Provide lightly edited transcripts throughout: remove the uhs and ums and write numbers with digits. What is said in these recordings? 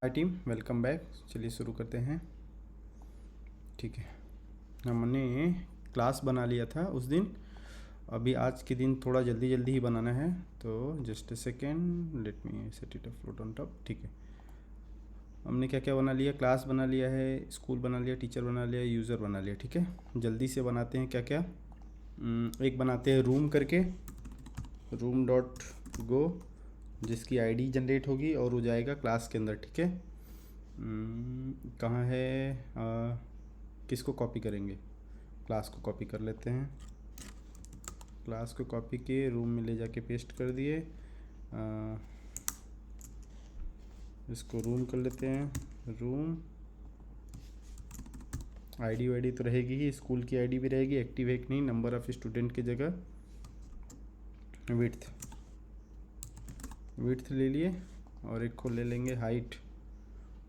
हाय team, welcome back. चलिए शुरू करते हैं। ठीक है, हमने क्लास बना लिया था उस दिन। अभी आज के दिन थोड़ा जल्दी जल्दी ही बनाना है, तो just a second, let me set it up float on top. ठीक है, हमने क्या क्या बना लिया? क्लास बना लिया है, स्कूल बना लिया, टीचर बना लिया, यूज़र बना लिया। ठीक है, जल्दी से बनाते हैं क्या क्या। एक बनाते हैं रूम करके, रूम डॉट गो, जिसकी आईडी जनरेट होगी और वो जाएगा क्लास के अंदर। ठीक है, कहाँ है? किसको कॉपी करेंगे? क्लास को कॉपी कर लेते हैं। क्लास को कॉपी किए, रूम में ले जाके पेस्ट कर दिए। इसको रूम कर लेते हैं। रूम आईडी वाईडी तो रहेगी ही, स्कूल की आईडी भी रहेगी, एक्टिव है कि नहीं, नंबर ऑफ़ स्टूडेंट की जगह विड्थ, विड्थ ले लिए। और एक को ले लेंगे हाइट।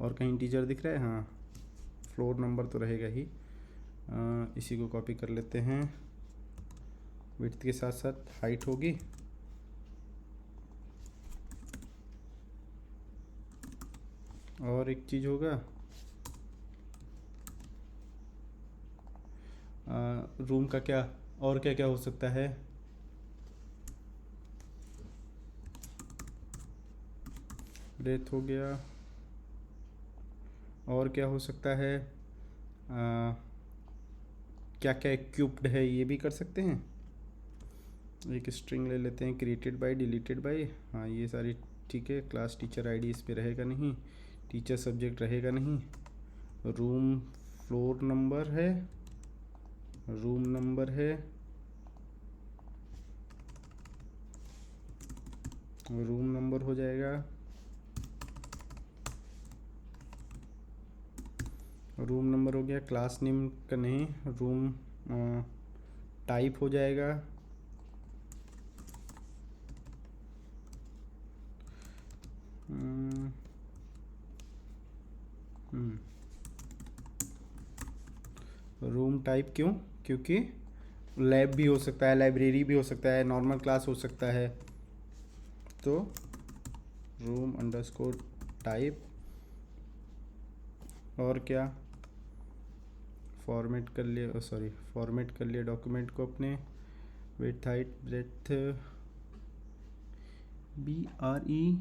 और कहीं टीचर दिख रहा है? हाँ, फ्लोर नंबर तो रहेगा ही। इसी को कॉपी कर लेते हैं। विड्थ के साथ साथ हाइट होगी। और एक चीज़ होगा, रूम का क्या और क्या क्या हो सकता है? ब्रेथ हो गया। और क्या हो सकता है? क्या क्या इक्विप्ड है ये भी कर सकते हैं। एक स्ट्रिंग ले लेते हैं, क्रिएटेड बाय, डिलीटेड बाय। हाँ, ये सारी ठीक है। क्लास टीचर आईडी इस पे रहेगा नहीं, टीचर सब्जेक्ट रहेगा नहीं। रूम फ्लोर नंबर है, रूम नंबर है, रूम नंबर हो जाएगा। रूम नंबर हो गया। क्लास नेम का नहीं, रूम टाइप हो जाएगा। रूम टाइप क्यों? क्योंकि लैब भी हो सकता है, लाइब्रेरी भी हो सकता है, नॉर्मल क्लास हो सकता है। तो रूम अंडरस्कोर टाइप। और क्या? फॉर्मेट कर लिया, सॉरी, फॉर्मेट कर लिया डॉक्यूमेंट को अपने। Width, height, breadth, BRE,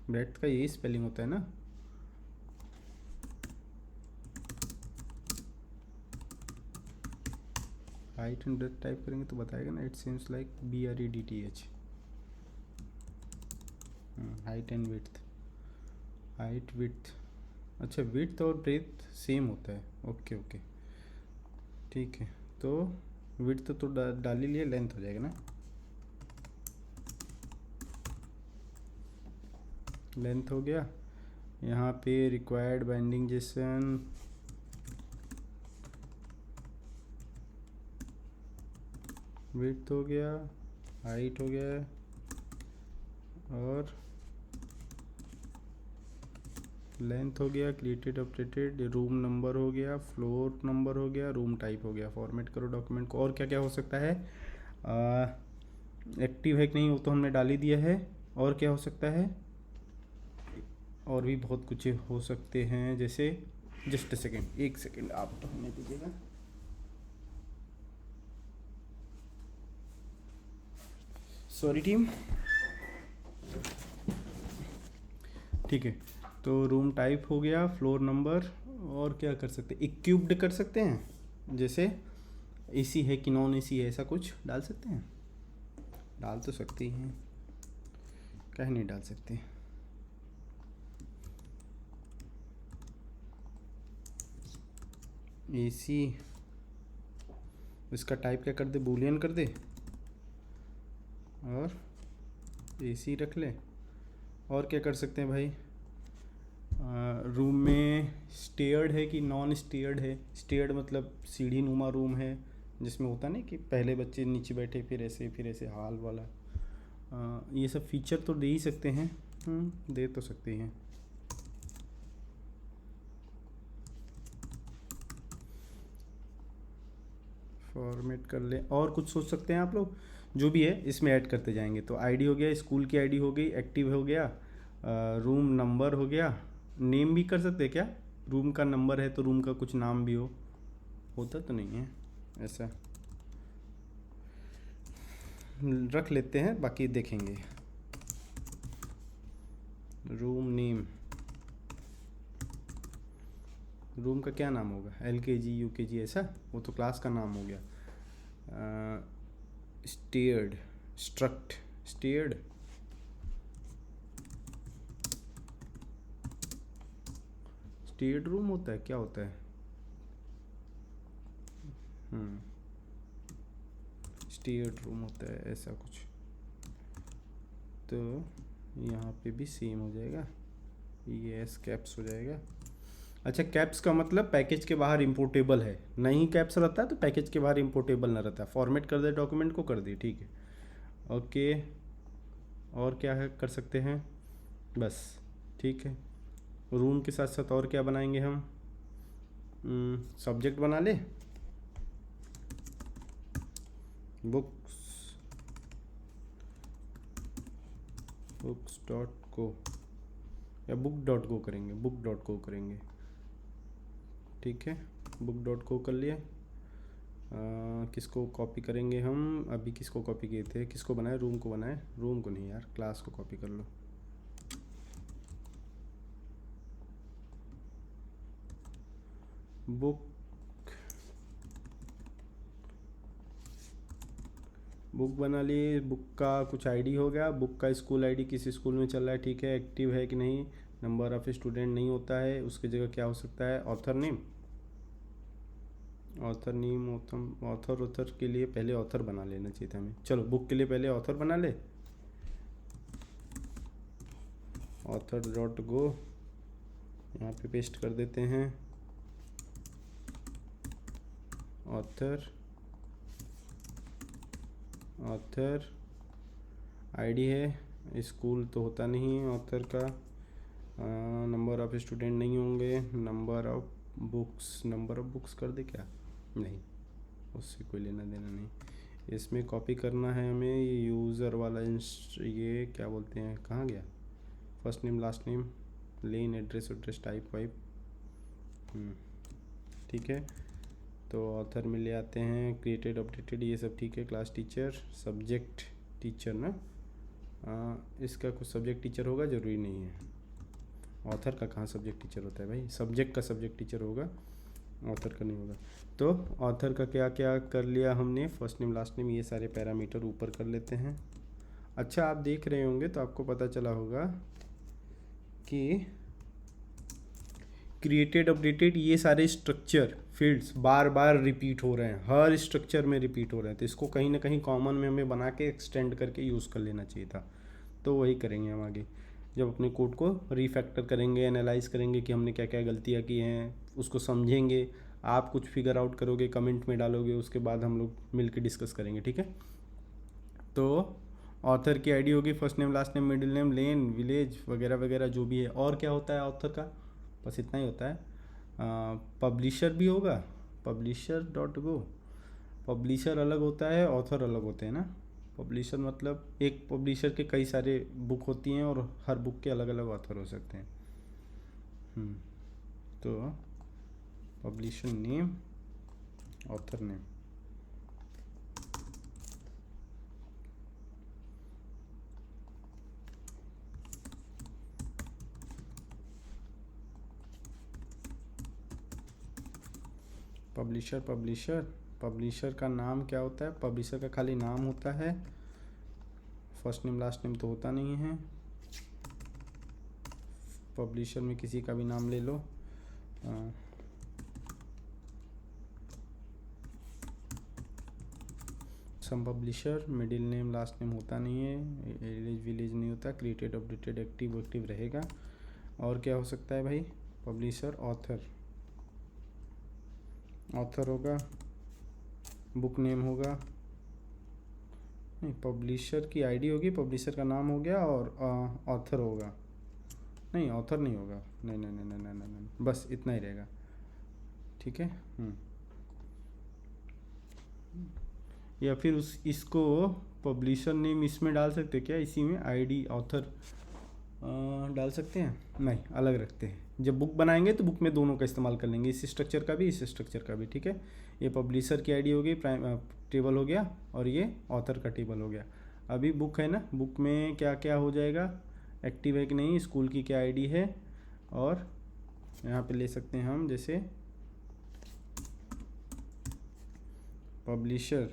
breadth का यही स्पेलिंग होता है ना? हाइट एंड ब्रेथ टाइप करेंगे तो बताएगा ना, it seems like BREDTH। Height and width, height width. अच्छा, विड्थ और ब्रेथ सेम होता है। ओके ओके, ठीक है। तो विड्थ तो डाल ही लिए, लेंथ हो जाएगा ना। लेंथ हो गया। यहाँ पे रिक्वायर्ड बाइंडिंग जेसन, विड्थ हो गया, हाइट हो गया, और लेंथ हो गया, क्रिएटेड अपडेटेड, रूम नंबर हो गया, फ्लोर नंबर हो गया, रूम टाइप हो गया। फॉर्मेट करो डॉक्यूमेंट को। और क्या क्या हो सकता है? एक्टिव है कि नहीं वो तो हमने डाल ही दिया है। और क्या हो सकता है? और भी बहुत कुछ हो सकते हैं, जैसे जस्ट सेकेंड, एक सेकेंड आप तो हमें दीजिएगा। Sorry team. ठीक है, तो रूम टाइप हो गया, फ्लोर नंबर। और क्या कर सकते हैं? इक्विप्ड कर सकते हैं, जैसे AC है कि नॉन AC है, ऐसा कुछ डाल सकते हैं। डाल तो सकते ही हैं, कहीं नहीं डाल सकते। AC, इसका टाइप क्या कर दे? बूलियन कर दे, और AC रख ले। और क्या कर सकते हैं भाई? रूम में स्टेयर्ड है कि नॉन स्टेयर्ड है? स्टेयर्ड मतलब सीढ़ी नुमा रूम है, जिसमें होता नहीं कि पहले बच्चे नीचे बैठे फिर ऐसे हाल वाला। ये सब फीचर तो दे ही सकते हैं। दे तो सकते हैं। फॉर्मेट कर ले। और कुछ सोच सकते हैं आप लोग, जो भी है इसमें ऐड करते जाएंगे। तो आईडी हो गया, स्कूल की आईडी हो गई, एक्टिव हो गया, रूम नंबर हो गया, नेम भी कर सकते हैं क्या? रूम का नंबर है तो रूम का कुछ नाम भी हो, होता तो नहीं है ऐसा, रख लेते हैं, बाकी देखेंगे। रूम नेम, रूम का क्या नाम होगा? LKG UKG ऐसा, वो तो क्लास का नाम हो गया। Stared, struct, stared, stared room होता है, क्या होता है? स्टेयर्ड रूम होता है ऐसा कुछ, तो यहाँ पे भी सेम हो जाएगा, ये एस कैप्स हो जाएगा। अच्छा, कैप्स का मतलब पैकेज के बाहर इम्पोर्टेबल है, नहीं कैप्स रहता है तो पैकेज के बाहर इम्पोर्टेबल ना रहता है। फॉर्मेट कर दे डॉक्यूमेंट को, कर दिए, ठीक है, ओके। और क्या है कर सकते हैं? बस, ठीक है। रूम के साथ साथ और क्या बनाएंगे हम? सब्जेक्ट बना ले, बुक्स, बुक्स डॉट को, या बुक डॉट को करेंगे, बुक डॉट को करेंगे, ठीक है, बुक डॉट को कर लिए। किसको कॉपी करेंगे हम? अभी किसको कॉपी किए थे, किसको बनाए? रूम को बनाए, रूम को नहीं यार, क्लास को कॉपी कर लो। बुक, बुक बना लिए, बुक का कुछ आईडी हो गया, बुक का स्कूल आईडी, किस स्कूल में चल रहा है, ठीक है, एक्टिव है कि नहीं, नंबर ऑफ स्टूडेंट नहीं होता है, उसकी जगह क्या हो सकता है? Author name, author name, author, author के लिए पहले ऑथर बना लेना चाहिए था हमें। चलो, बुक के लिए पहले ऑथर बना ले, ऑथर डॉट गो, यहाँ पे पेस्ट कर देते हैं, ऑथर, ऑथर आईडी है, स्कूल तो होता नहीं है ऑथर का, नंबर ऑफ स्टूडेंट नहीं होंगे, number of books, number of books कर दे क्या? नहीं, उससे कोई लेना देना नहीं। इसमें कॉपी करना है हमें ये यूज़र वाला, ये क्या बोलते हैं, कहाँ गया? फर्स्ट नेम लास्ट नेम, लेन, एड्रेस, एड्रेस टाइप वाइप, ठीक है। तो ऑथर में ले आते हैं, क्रिएटेड, अपडेटेड, ये सब ठीक है। क्लास टीचर, सब्जेक्ट टीचर ना, इसका कुछ सब्जेक्ट टीचर होगा, ज़रूरी नहीं है। ऑथर का कहाँ सब्जेक्ट टीचर होता है भाई? सब्जेक्ट का सब्जेक्ट टीचर होगा, ऑथर का नहीं होगा। तो ऑथर का क्या क्या कर लिया हमने? फर्स्ट नेम लास्ट नेम, ये सारे पैरामीटर ऊपर कर लेते हैं। अच्छा, आप देख रहे होंगे तो आपको पता चला होगा कि क्रिएटेड, अपडेटेड, ये सारे स्ट्रक्चर फील्ड्स बार बार रिपीट हो रहे हैं, हर स्ट्रक्चर में रिपीट हो रहे हैं, तो इसको कहीं ना कहीं कॉमन में हमें बना के एक्सटेंड करके यूज़ कर लेना चाहिए था। तो वही करेंगे हम आगे, जब अपने कोड को रीफैक्टर करेंगे, एनालाइज करेंगे कि हमने क्या क्या गलतियाँ की हैं, उसको समझेंगे। आप कुछ फिगर आउट करोगे, कमेंट में डालोगे, उसके बाद हम लोग मिल के डिस्कस करेंगे, ठीक है। तो ऑथर की आईडी होगी, first name last name middle name lane village वगैरह वगैरह जो भी है। और क्या होता है ऑथर का? बस इतना ही होता है। पब्लिशर भी होगा, पब्लिशर डॉट गो, पब्लिशर अलग होता है, ऑथर अलग होते हैं ना। पब्लिशर मतलब एक पब्लिशर के कई सारे बुक होती हैं और हर बुक के अलग अलग ऑथर हो सकते हैं। तो publisher name, author name, publisher, publisher, publisher का नाम क्या होता है? पब्लिशर का खाली नाम होता है, फर्स्ट नेम लास्ट नेम तो होता नहीं है। पब्लिशर में किसी का भी नाम ले लो, some publisher, middle name last name होता नहीं है, एज विलेज नहीं होता, क्रिएटेड, अपडेटेड, एक्टिव, एक्टिव रहेगा। और क्या हो सकता है भाई? पब्लिशर, ऑथर, ऑथर होगा, बुक नेम होगा, नहीं, पब्लिशर की आईडी होगी, पब्लिशर का नाम हो गया, और ऑथर होगा, नहीं ऑथर नहीं होगा, नहीं नहीं नहीं नहीं नहीं नहीं, नहीं। बस इतना ही रहेगा, ठीक है। या फिर इसको पब्लिशर नेम इसमें डाल सकते क्या, इसी में आईडी ऑथर, डाल सकते हैं, नहीं अलग रखते हैं। जब बुक बनाएंगे तो बुक में दोनों का इस्तेमाल कर लेंगे, इस स्ट्रक्चर का भी इस स्ट्रक्चर का भी, ठीक है। ये पब्लिशर की आईडी हो गई, प्राइम टेबल हो गया, और ये ऑथर का टेबल हो गया। अभी बुक है ना, बुक में क्या क्या हो जाएगा, एक्टिव है कि नहीं, स्कूल की क्या आईडी है, और यहाँ पे ले सकते हैं हम जैसे पब्लिशर,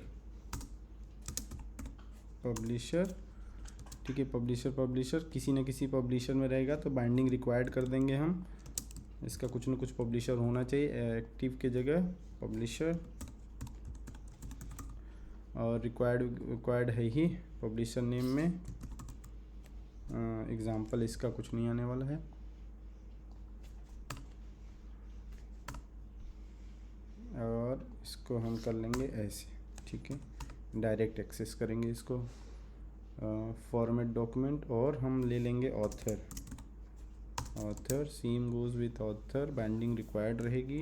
ठीक है। पब्लिशर किसी न किसी पब्लिशर में रहेगा तो बाइंडिंग रिक्वायर्ड कर देंगे हम, इसका कुछ न कुछ पब्लिशर होना चाहिए, एक्टिव के जगह पब्लिशर, और रिक्वायर्ड है ही पब्लिशर नेम में। एग्जाम्पल इसका कुछ नहीं आने वाला है, और इसको हम कर लेंगे ऐसे, ठीक है। डायरेक्ट एक्सेस करेंगे इसको, फॉर्मेट डॉक्यूमेंट, और हम ले लेंगे author, same goes with author, binding required रहेगी,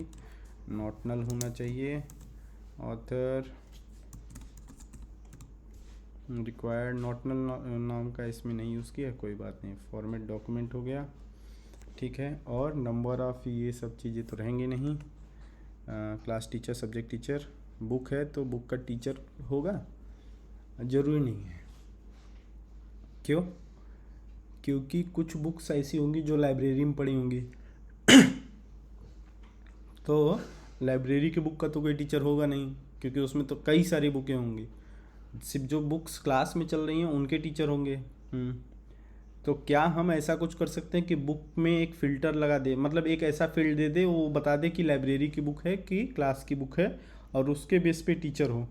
नॉट नल होना चाहिए, ऑथर रिक्वायर्ड, नॉट नल नाम का इसमें नहीं यूज़ किया, कोई बात नहीं, फॉर्मेट डॉक्यूमेंट हो गया, ठीक है। और नंबर ऑफ़ ये सब चीज़ें तो रहेंगी नहीं, class teacher, subject teacher, book है तो बुक का टीचर होगा, ज़रूरी नहीं है। क्यों? क्योंकि कुछ बुक्स ऐसी होंगी जो लाइब्रेरी में पड़ी होंगी तो लाइब्रेरी की बुक का तो कोई टीचर होगा नहीं, क्योंकि उसमें तो कई सारी बुकें होंगी। सिर्फ जो बुक्स क्लास में चल रही हैं उनके टीचर होंगे। तो क्या हम ऐसा कुछ कर सकते हैं कि बुक में एक फ़िल्टर लगा दे, मतलब एक ऐसा फील्ड दे दे, वो बता दे कि लाइब्रेरी की बुक है कि क्लास की बुक है, और उसके बेस पे टीचर हो।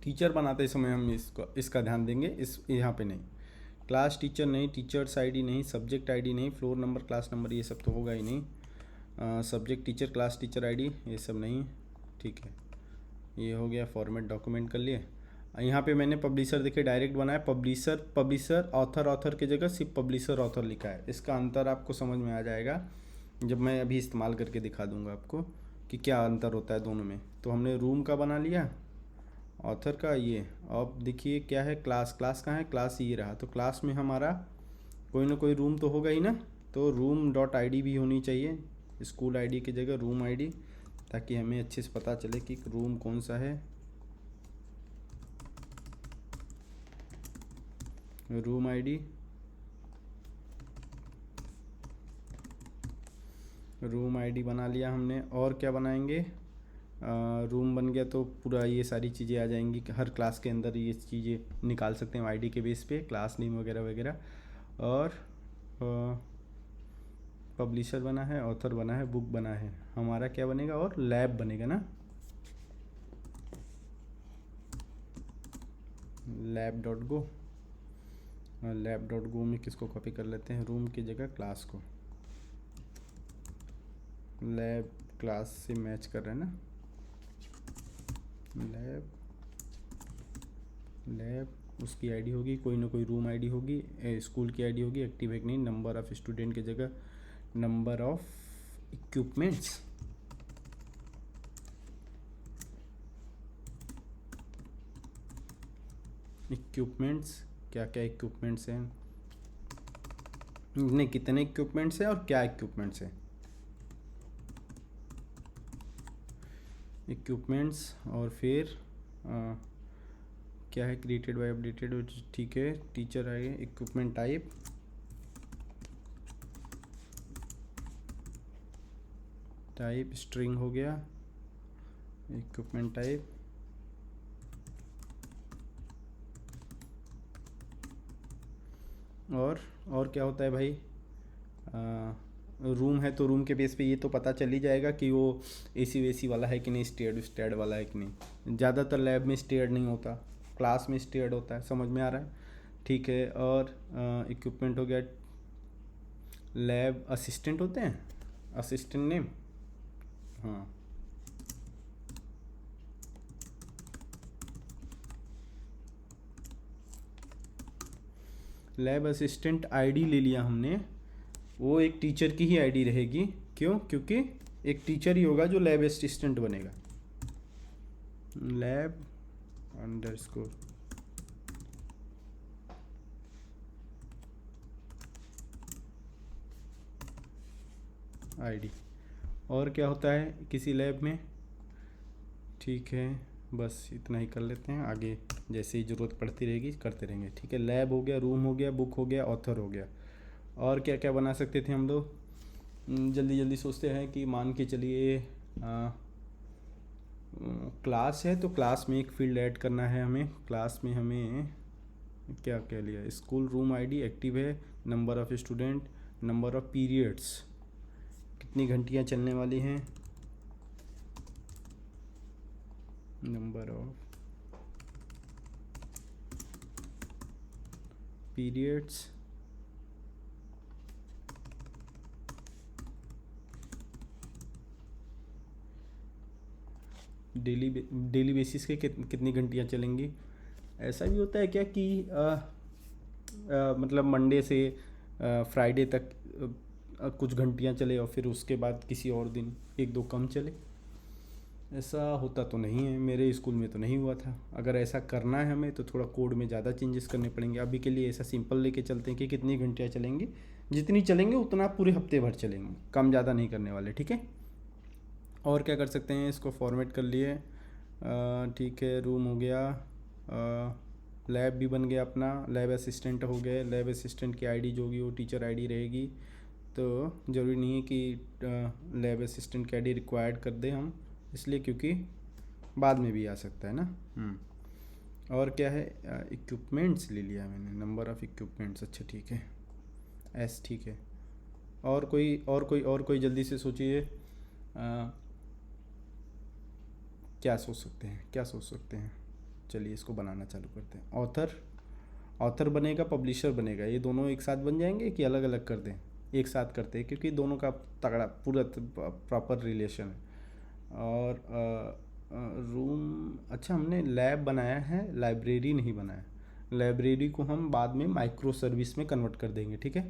टीचर बनाते समय हम इसका ध्यान देंगे, इस यहाँ पे नहीं, क्लास टीचर नहीं, टीचर्स आईडी नहीं, सब्जेक्ट आईडी नहीं, फ्लोर नंबर, क्लास नंबर, ये सब तो होगा ही नहीं, subject teacher, class teacher ID, ये सब नहीं, ठीक है। ये हो गया, फॉर्मेट डॉक्यूमेंट कर लिए। यहाँ पे मैंने पब्लिशर देखिए डायरेक्ट बनाया, पब्लिशर, ऑथर के जगह सिर्फ पब्लिशर ऑथर लिखा है। इसका अंतर आपको समझ में आ जाएगा जब मैं अभी इस्तेमाल करके दिखा दूंगा आपको कि क्या अंतर होता है दोनों में। तो हमने रूम का बना लिया, ऑथर का ये, अब देखिए क्या है, क्लास कहाँ है, क्लास ये रहा, तो क्लास में हमारा कोई ना कोई रूम तो होगा ही ना, तो रूम डॉट आई डी भी होनी चाहिए, स्कूल आईडी की जगह रूम आईडी, ताकि हमें अच्छे से पता चले कि रूम कौन सा है। रूम आईडी, बना लिया हमने। और क्या बनाएंगे, रूम बन गया तो पूरा ये सारी चीज़ें आ जाएंगी, हर क्लास के अंदर ये चीज़ें निकाल सकते हैं आईडी के बेस पे, क्लास नेम वगैरह वगैरह। और पब्लिशर बना है, ऑथर बना है, बुक बना है, हमारा क्या बनेगा, और लैब बनेगा ना, lab.go में किसको कॉपी कर लेते हैं, रूम की जगह क्लास को, लैब क्लास से मैच कर रहे हैं ना, लैब उसकी आईडी होगी, कोई ना कोई रूम आईडी होगी, स्कूल की आईडी होगी, एक्टिव है कि नहीं, नंबर ऑफ़ स्टूडेंट की जगह नंबर ऑफ़ इक्विपमेंट्स, क्या क्या इक्विपमेंट्स हैं, नहीं कितने इक्विपमेंट्स हैं और क्या इक्विपमेंट्स हैं, इक्विपमेंट्स, और फिर क्या है, क्रिएटेड बाय अपडेटेड, ठीक है। टीचर आएगा, इक्विपमेंट टाइप स्ट्रिंग हो गया, इक्विपमेंट टाइप, और क्या होता है भाई, रूम है तो रूम के बेस पे ये तो पता चल ही जाएगा कि वो एसी वेसी वाला है कि नहीं, स्टेयर्ड वाला है कि नहीं। ज़्यादातर लैब में स्टेयर्ड नहीं होता, क्लास में स्टेयर्ड होता है, समझ में आ रहा है, ठीक है। और इक्विपमेंट हो गया, लैब असिस्टेंट होते हैं, असिस्टेंट नेम, हाँ, लैब असिस्टेंट आईडी ले लिया हमने, वो एक टीचर की ही आईडी रहेगी, क्यों, क्योंकि एक टीचर ही होगा जो लैब असिस्टेंट बनेगा, lab_, आईडी। और क्या होता है किसी लैब में? ठीक है, बस इतना ही कर लेते हैं, आगे जैसे ही ज़रूरत पड़ती रहेगी करते रहेंगे। ठीक है, लैब हो गया, रूम हो गया, बुक हो गया, ऑथर हो गया। और क्या क्या बना सकते थे हम लोग? जल्दी जल्दी सोचते हैं कि मान के चलिए क्लास है तो क्लास में एक फील्ड ऐड करना है हमें। क्लास में हमें क्या क्या लिया? स्कूल रूम आईडी एक्टिव है, number of student, number of periods, कितनी घंटियाँ चलने वाली हैं, number of periods, daily basis के कितनी घंटियाँ चलेंगी। ऐसा भी होता है क्या कि मतलब मंडे से फ्राइडे तक कुछ घंटियाँ चले और फिर उसके बाद किसी और दिन एक दो कम चले? ऐसा होता तो नहीं है, मेरे स्कूल में तो नहीं हुआ था। अगर ऐसा करना है हमें तो थोड़ा कोड में ज़्यादा चेंजेस करने पड़ेंगे। अभी के लिए ऐसा सिंपल लेके चलते हैं कि कितनी घंटियाँ चलेंगी, जितनी चलेंगे उतना पूरे हफ्ते भर चलेंगे, कम ज़्यादा नहीं करने वाले। ठीक है, और क्या कर सकते हैं? इसको फॉर्मेट कर लिए। ठीक है, रूम हो गया, लैब भी बन गया अपना, लैब असिस्टेंट हो गए। लैब असिस्टेंट की आईडी जो होगी वो टीचर आईडी रहेगी, तो ज़रूरी नहीं है कि लैब असिस्टेंट की आईडी रिक्वायर्ड कर दें हम, इसलिए क्योंकि बाद में भी आ सकता है ना। और क्या है? इक्विपमेंट्स ले लिया मैंने, नंबर ऑफ़ इक्विपमेंट्स। अच्छा ठीक है, एस ठीक है। और कोई जल्दी से सोचिए। क्या सोच सकते हैं? चलिए इसको बनाना चालू करते हैं। ऑथर बनेगा, पब्लिशर बनेगा, ये दोनों एक साथ बन जाएंगे कि अलग अलग कर दें? एक साथ करते हैं क्योंकि दोनों का तगड़ा पूरा प्रॉपर रिलेशन है। और रूम, अच्छा हमने लैब बनाया है, लाइब्रेरी नहीं बनाया। लाइब्रेरी को हम बाद में माइक्रो सर्विस में कन्वर्ट कर देंगे। ठीक है,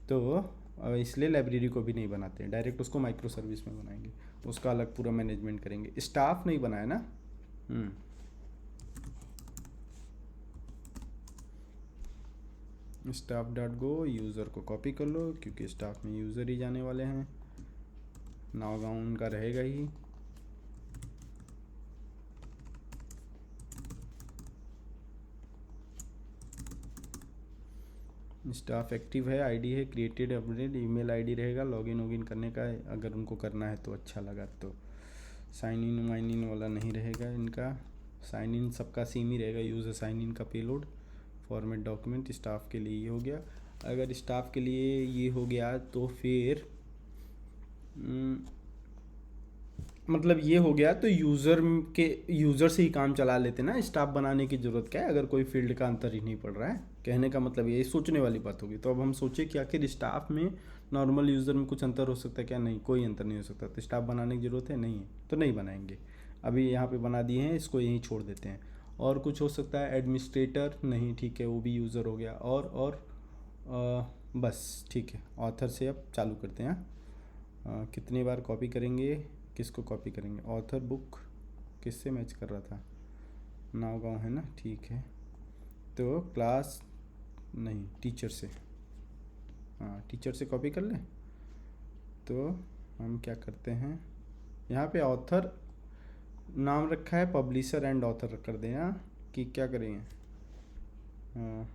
तो इसलिए लाइब्रेरी को भी नहीं बनाते हैं, डायरेक्ट उसको माइक्रो सर्विस में बनाएंगे, उसका अलग पूरा मैनेजमेंट करेंगे। स्टाफ नहीं बनाया ना। स्टाफ डॉट गो, यूज़र को कॉपी कर लो क्योंकि स्टाफ में यूज़र ही जाने वाले हैं, नाव गाँव उनका रहेगा ही। स्टाफ एक्टिव है, आईडी है, क्रिएटेड अपडेट, ईमेल आईडी रहेगा, लॉगिन करने का अगर उनको करना है तो अच्छा लगा तो। साइन इन वाइन इन वाला नहीं रहेगा इनका, साइन इन सबका सेम ही रहेगा, यूज़र साइन इन का पेलोड, फॉर्मेट डॉक्यूमेंट। स्टाफ के लिए ये हो गया। अगर स्टाफ के लिए ये हो गया तो फिर मतलब ये हो गया तो यूज़र से ही काम चला लेते ना, स्टाफ बनाने की ज़रूरत क्या है अगर कोई फील्ड का अंतर ही नहीं पड़ रहा है। कहने का मतलब ये सोचने वाली बात होगी। तो अब हम सोचे कि आखिर स्टाफ में नॉर्मल यूज़र में कुछ अंतर हो सकता है क्या? नहीं, कोई अंतर नहीं हो सकता। तो स्टाफ बनाने की ज़रूरत है नहीं है तो नहीं बनाएंगे। अभी यहाँ पे बना दिए हैं, इसको यहीं छोड़ देते हैं। और कुछ हो सकता है? एडमिनिस्ट्रेटर नहीं, ठीक है वो भी यूज़र हो गया। और बस ठीक है, ऑथर से अब चालू करते हैं। कितनी बार कॉपी करेंगे? किसको कॉपी करेंगे? ऑथर बुक किससे मैच कर रहा था? नाव गाँव है ना, ठीक है। तो क्लास नहीं, टीचर से, हाँ टीचर से कॉपी कर लें। तो हम क्या करते हैं, यहाँ पे ऑथर नाम रखा है, पब्लिशर एंड ऑथर कर दें। हाँ कि क्या करेंगे? हाँ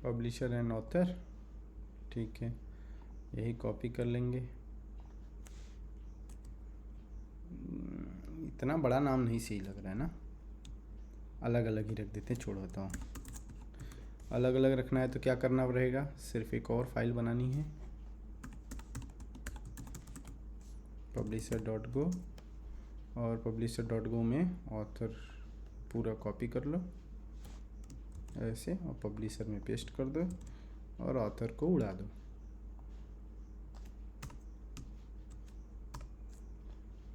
पब्लिशर एंड ऑथर, ठीक है, यही कॉपी कर लेंगे। इतना बड़ा नाम नहीं सही लग रहा है ना, अलग अलग ही रख देते हैं, छोड़ देता हूँ। अलग अलग रखना है तो क्या करना रहेगा? सिर्फ एक और फाइल बनानी है, पब्लिशर डॉट गो, और पब्लिशर डॉट गो में ऑथर पूरा कॉपी कर लो ऐसे, और पब्लिशर में पेस्ट कर दो और ऑथर को उड़ा दो।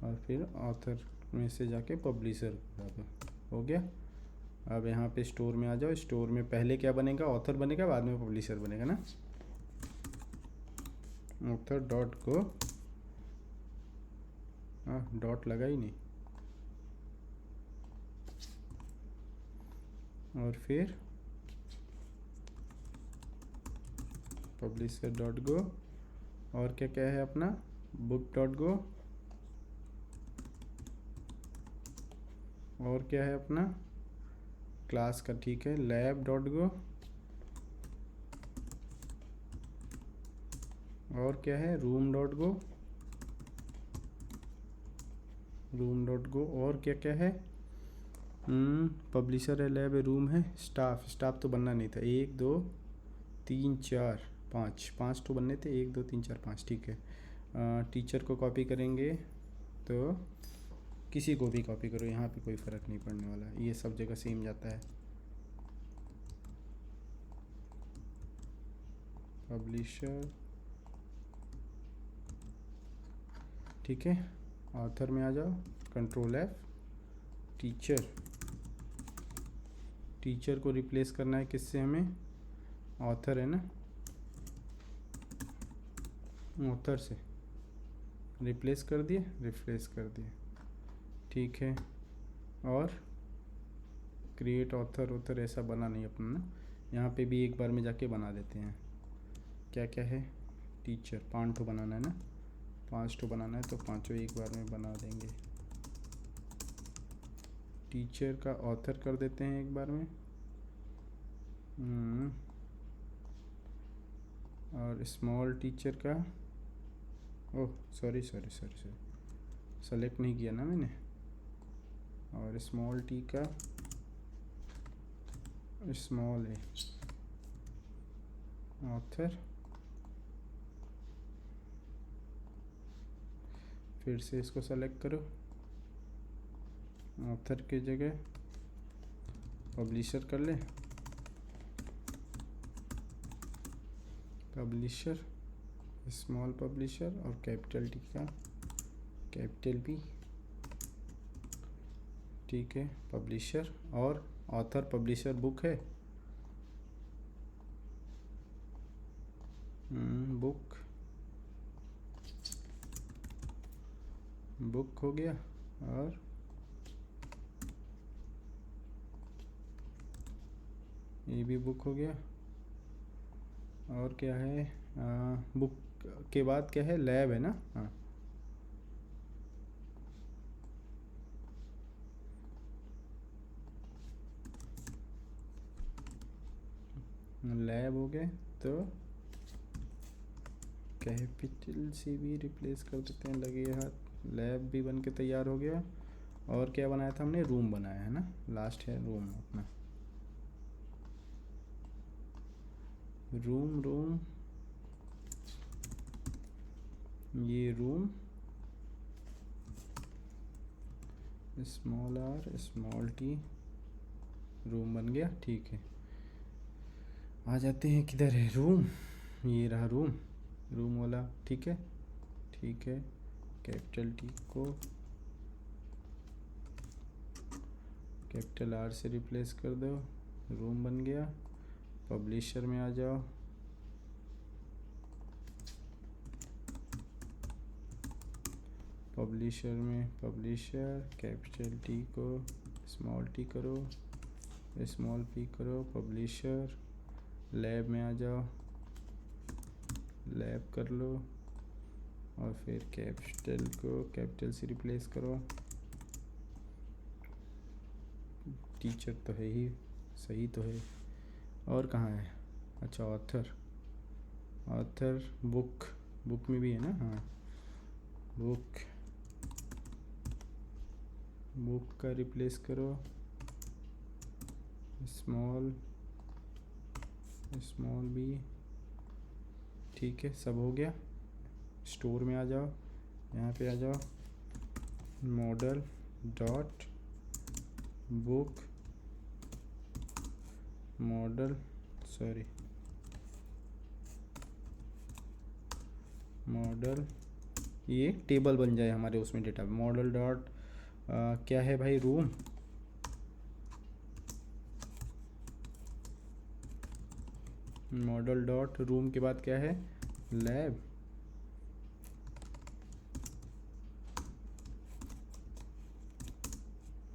और फिर ऑथर में से जाके पब्लिशर उड़ा दो, हो गया। अब यहाँ पे स्टोर में आ जाओ। स्टोर में पहले क्या बनेगा? ऑथर बनेगा, बाद में पब्लिशर बनेगा ना। ऑथर डॉट को डॉट लगा ही नहीं। और फिर पब्लिशर डॉट गो, और क्या क्या है अपना, बुक डॉट गो, और क्या है अपना क्लास का, ठीक है, लैब डॉट गो, और क्या है room dot go, room dot go, और क्या क्या है, पब्लिशर है, लैब है, रूम है, स्टाफ, स्टाफ तो बनना नहीं था, 1 2 3 4 5, 5 तो बनने थे, 1 2 3 4 5, ठीक है। टीचर को कॉपी करेंगे तो किसी को भी कॉपी करो, यहाँ पे कोई फ़र्क नहीं पड़ने वाला, ये सब जगह सेम जाता है। पब्लिशर, ठीक है, ऑथर में आ जाओ, कंट्रोल F, टीचर, टीचर को रिप्लेस करना है किससे हमें, ऑथर है ना, ऑथर से रिप्लेस कर दिए, रिप्लेस कर दिए, ठीक है। और क्रिएट ऑथर, ऑथर ऐसा बना नहीं अपना ना, यहाँ पे भी एक बार में जाके बना देते हैं। क्या क्या है, टीचर 5 ठो बनाना है ना, 5 ठो बनाना है तो 5 एक बार में बना देंगे। टीचर का ऑथर कर देते हैं एक बार में, और स्मॉल टीचर का, oh sorry sorry sorry sorry, select नहीं किया ना मैंने, और स्मॉल टी का स्मॉल है, ऑथर, फिर से इसको सेलेक्ट करो, ऑथर की जगह पब्लिशर कर ले, पब्लिशर, स्मॉल पब्लिशर, और कैपिटल टी का कैपिटल पी, ठीक है, पब्लिशर, और ऑथर पब्लिशर बुक है, बुक, बुक हो गया, और ये भी बुक हो गया, और क्या है, बुक के बाद क्या है, लैब है ना, हाँ, लैब हो गए, तो कैपिटल से भी रिप्लेस कर देते हैं, लगे हाथ, लैब भी बन के तैयार हो गया। और क्या बनाया था हमने, रूम बनाया है ना, लास्ट है रूम अपना, रूम, रूम, ये room, small R small T, room बन गया, ठीक है। आ जाते हैं, किधर है रूम, ये रहा रूम, रूम वाला, ठीक है, ठीक है, कैपिटल टी को कैपिटल आर से रिप्लेस कर दो, रूम बन गया। पब्लिशर में आ जाओ, पब्लिशर में पब्लिशर, कैपिटल टी को स्मॉल टी करो, स्मॉल पी करो, पब्लिशर, लैब में आ जाओ, लैब कर लो, और फिर कैपिटल को कैपिटल से रिप्लेस करो, टीचर तो है ही, सही तो है, और कहाँ है, अच्छा ऑथर, ऑथर, बुक, बुक में भी है ना, हाँ, बुक, बुक का रिप्लेस करो, स्मॉल, स्मॉल भी, ठीक है, सब हो गया। स्टोर में आ जाओ, यहाँ पे आ जाओ, model dot book, model, sorry, model, ये टेबल बन जाए हमारे उसमें डेटा, मॉडल डॉट क्या है भाई, रूम, मॉडल डॉट रूम के बाद क्या है, लैब,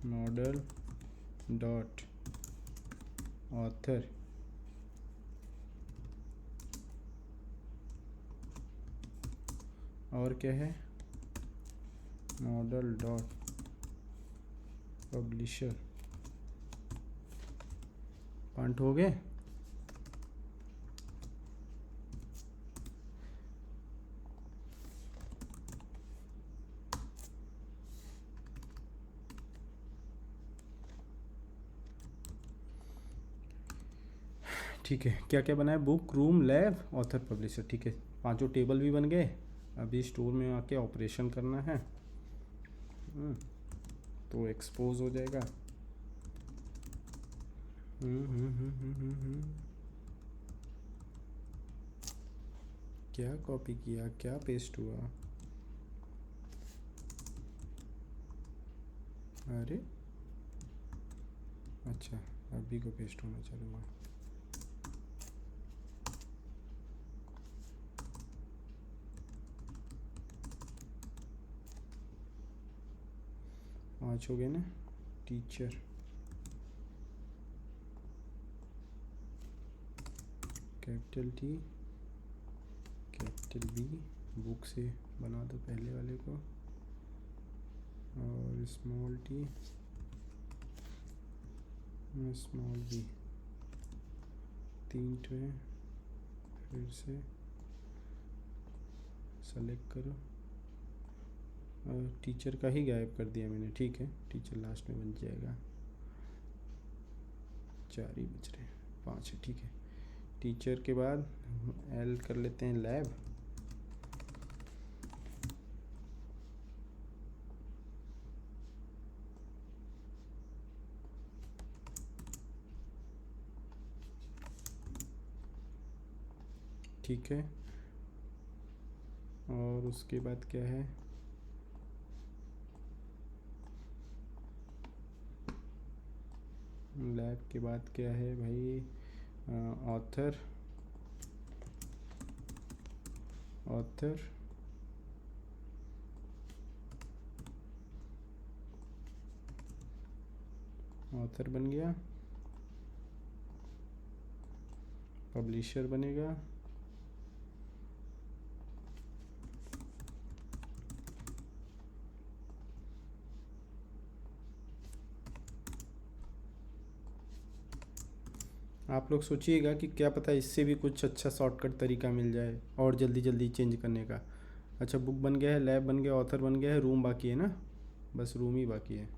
मॉडल डॉट ऑथर और क्या है, मॉडल डॉट पब्लिशर। पॉइंट हो गए। ठीक है, क्या क्या बना है, book, room, lab, author, publisher. ठीक है, पांचों टेबल भी बन गए। अभी स्टोर में आके ऑपरेशन करना है, तो एक्सपोज हो जाएगा। क्या कॉपी किया, क्या पेस्ट हुआ, अरे अच्छा अभी को पेस्ट होना चालू हुआ। पाँच हो गए ना। Teacher, capital T capital B, book से बना दो पहले वाले को, और स्मॉल टी स्मॉल बी, तीन तो है। फिर से सेलेक्ट करो, और टीचर का ही गायब कर दिया मैंने। ठीक है, टीचर लास्ट में बन जाएगा। 4 ही बच रहे हैं, 5 है। ठीक है, टीचर के बाद एल कर लेते हैं लैब। ठीक है, और उसके बाद क्या है, लैब के बाद क्या है भाई, ऑथर बन गया, पब्लिशर बनेगा, आप लोग सोचिएगा कि क्या पता इससे भी कुछ अच्छा शॉर्टकट तरीका मिल जाए और जल्दी जल्दी चेंज करने का। अच्छा, बुक बन गया है, लैब बन गया, ऑथर बन गया है, रूम बाकी है ना, बस रूम ही बाकी है।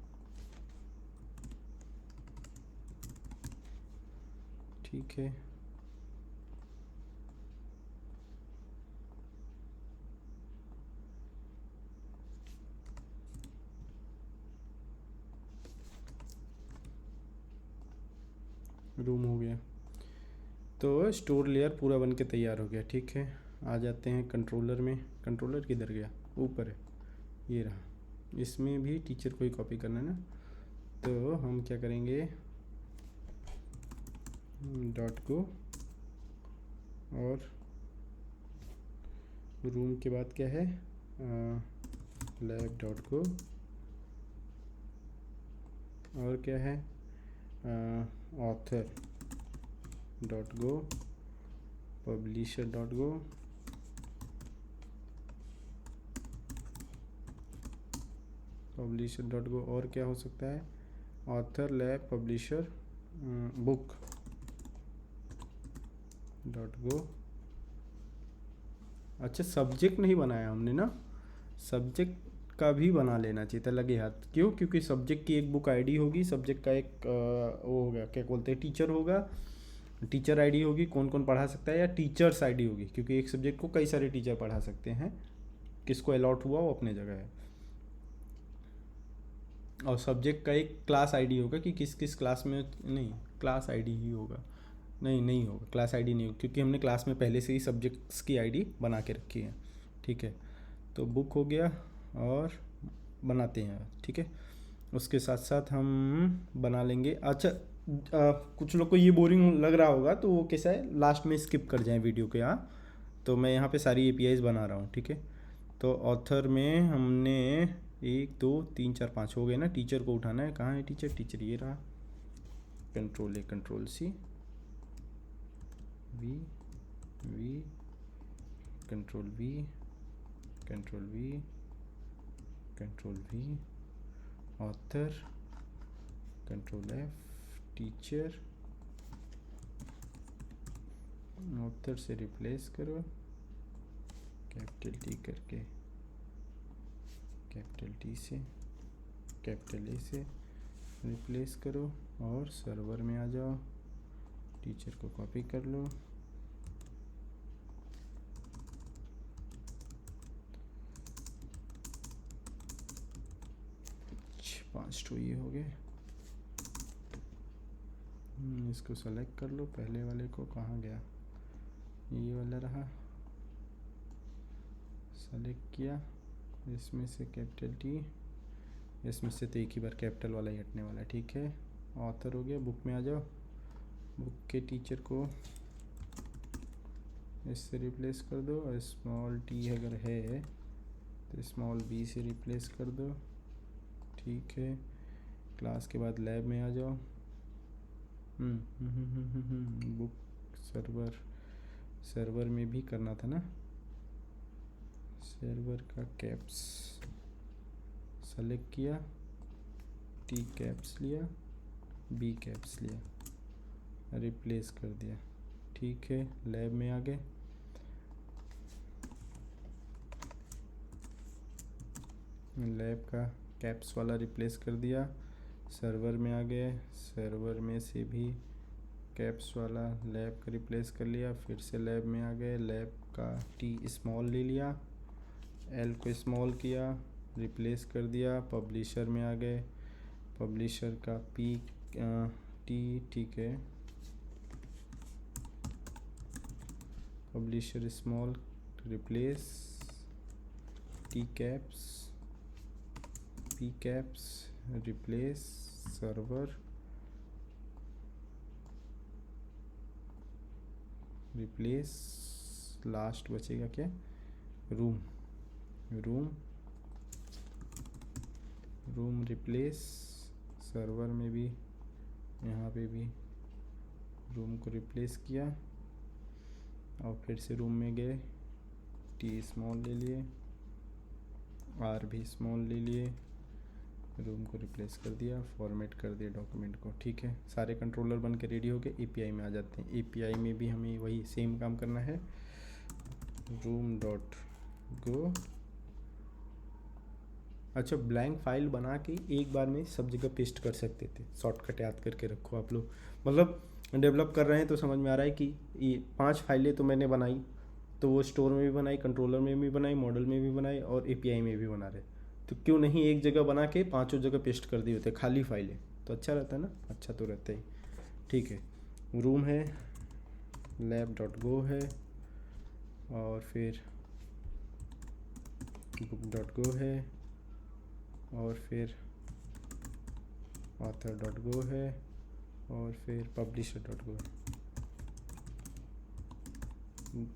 ठीक है, रूम हो गया, तो स्टोर लेयर पूरा बन के तैयार हो गया। ठीक है, आ जाते हैं कंट्रोलर में। कंट्रोलर किधर गया, ऊपर है, ये रहा। इसमें भी टीचर को ही कॉपी करना है ना, तो हम क्या करेंगे, डॉट को, और रूम के बाद क्या है, लैब डॉट को, और क्या है, author dot go, publisher dot go, और क्या हो सकता है, author, lab, publisher, book dot go. अच्छा, सब्जेक्ट नहीं बनाया हमने ना, सब्जेक्ट का भी बना लेना चाहिए था लगे हाथ। क्यों, क्योंकि सब्जेक्ट की एक बुक आईडी होगी, सब्जेक्ट का एक वो होगा, क्या बोलते हैं, टीचर होगा, टीचर आईडी होगी, कौन कौन पढ़ा सकता है, या टीचर्स आईडी होगी, क्योंकि एक सब्जेक्ट को कई सारे टीचर पढ़ा सकते हैं, किसको अलॉट हुआ वो अपने जगह है। और सब्जेक्ट का एक क्लास आईडी होगा कि किस किस क्लास में, नहीं क्लास आईडी ही होगा, नहीं होगा, क्लास आईडी नहीं होगा, क्योंकि हमने क्लास में पहले से ही सब्जेक्ट्स की आईडी बना के रखी है। ठीक है, तो बुक हो गया, और बनाते हैं। ठीक है, उसके साथ साथ हम बना लेंगे। अच्छा, कुछ लोग को ये बोरिंग लग रहा होगा, तो वो कैसा है, लास्ट में स्किप कर जाएं वीडियो के। यहाँ तो मैं यहाँ पे सारी APIs बना रहा हूँ। ठीक है, तो ऑथर में हमने 1 2 3 4 5 हो गए ना। टीचर को उठाना है, कहाँ है टीचर? टीचर ये रहा। Control A control C, V V, control V, control V, control V, author, control F, teacher, author से रिप्लेस करो कैपिटल टी करके, कैपिटल टी से कैपिटल ए से रिप्लेस करो और सर्वर में आ जाओ। टीचर को कॉपी कर लो, पांच तो ये हो गए। इसको सेलेक्ट कर लो, पहले वाले को, कहाँ गया? ये वाला रहा, सेलेक्ट किया। इसमें से कैपिटल टी, इसमें से तो एक ही बार कैपिटल वाला ही हटने वाला है। ठीक है, ऑथर हो गया। बुक में आ जाओ, बुक के टीचर को इससे रिप्लेस कर दो, और स्मॉल टी अगर है तो स्मॉल बी से रिप्लेस कर दो। ठीक है, क्लास के बाद लैब में आ जाओ। बुक सर्वर में भी करना था ना, सर्वर का कैप्स सेलेक्ट किया, टी कैप्स लिया, बी कैप्स लिया, रिप्लेस कर दिया। ठीक है, लैब में आ गए। लैब का कैप्स वाला रिप्लेस कर दिया। सर्वर में आ गए, सर्वर में से भी कैप्स वाला लैब का रिप्लेस कर लिया। फिर से लैब में आ गए, लैब का टी स्मॉल ले लिया, एल को स्मॉल किया, रिप्लेस कर दिया। पब्लिशर में आ गए, पब्लिशर का पी टी, ठीक है, publisher small, replace T caps, P caps, replace server, replace, last बचेगा क्या? रूम, रूम रिप्लेस, सर्वर में भी, यहाँ पे भी रूम को रिप्लेस किया। और फिर से रूम में गए, टी स्मॉल ले लिए, आर भी स्मॉल ले लिए, रूम को रिप्लेस कर दिया, फॉर्मेट कर दिया डॉक्यूमेंट को। ठीक है, सारे कंट्रोलर बन के रेडी हो गए। एपीआई में आ जाते हैं। एपीआई में भी हमें वही सेम काम करना है। रूम डॉट गो, अच्छा, ब्लैंक फाइल बना के एक बार में सब जगह पेस्ट कर सकते थे। शॉर्टकट याद करके रखो आप लोग, मतलब डेवलप कर रहे हैं तो समझ में आ रहा है कि ये 5 फाइलें तो मैंने बनाई, तो वो स्टोर में भी बनाई, कंट्रोलर में भी बनाई, मॉडल में भी बनाई और एपीआई में भी बना रहे, तो क्यों नहीं एक जगह बना के पांचों जगह पेस्ट कर दिए होते खाली फाइलें, तो अच्छा रहता है ना? अच्छा तो रहता ही। ठीक है, रूम है, लैब डॉट गो है, और फिर बुक डॉट गो है, और फिर ऑथर डॉट गो है, और फिर पब्लिशर डॉट गो है,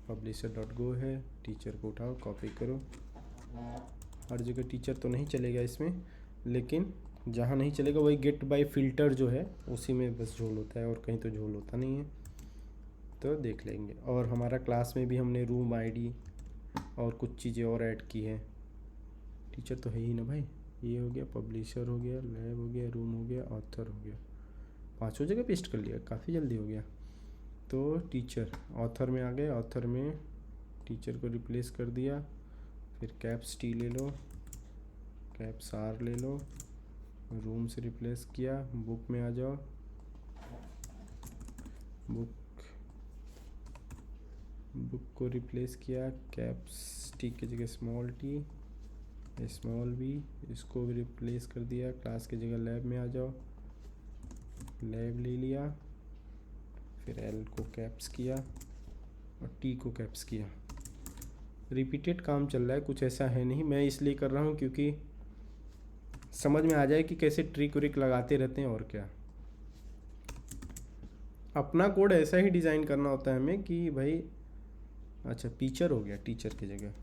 पब्लिशर डॉट गो है। टीचर को उठाओ, कॉपी करो। हर जगह टीचर तो नहीं चलेगा इसमें, लेकिन जहाँ नहीं चलेगा वही गेट बाय फिल्टर जो है उसी में बस झोल होता है, और कहीं तो झोल होता नहीं है, तो देख लेंगे। और हमारा क्लास में भी हमने रूम आईडी और कुछ चीज़ें और ऐड की हैं। टीचर तो है ही ना भाई। ये हो गया, पब्लिशर हो गया, लैब हो गया, रूम हो गया, ऑथर हो गया, पांचों जगह पेस्ट कर लिया, काफ़ी जल्दी हो गया। तो टीचर ऑथर में आ गए, ऑथर में टीचर को रिप्लेस कर दिया। फिर कैप्स टी ले लो, कैप्स आर ले लो, रूम से रिप्लेस किया। बुक में आ जाओ, बुक को रिप्लेस किया, कैप्स टी की जगह स्मॉल टी, स्मॉल बी, इसको भी रिप्लेस कर दिया। क्लास की जगह लैब में आ जाओ, लैब ले लिया, फिर एल को कैप्स किया और टी को कैप्स किया। रिपीटेड काम चल रहा है, कुछ ऐसा है नहीं, मैं इसलिए कर रहा हूँ क्योंकि समझ में आ जाए कि कैसे ट्रिक व्रिक लगाते रहते हैं। और क्या, अपना कोड ऐसा ही डिज़ाइन करना होता है हमें कि भाई, अच्छा टीचर हो गया, टीचर की जगह,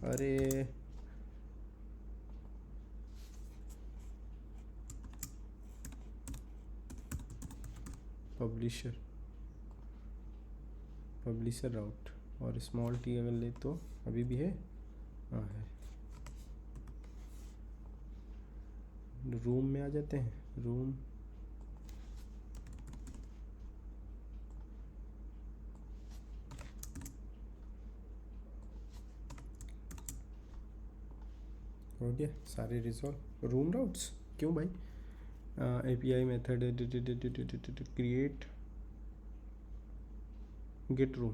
अरे पब्लिशर राउट, और स्मॉल टी अगर ले तो अभी भी है, हाँ है। रूम में आ जाते हैं, रूम हो गया सारे रिजॉल्व। रूम राउट्स क्यों भाई, API method create get room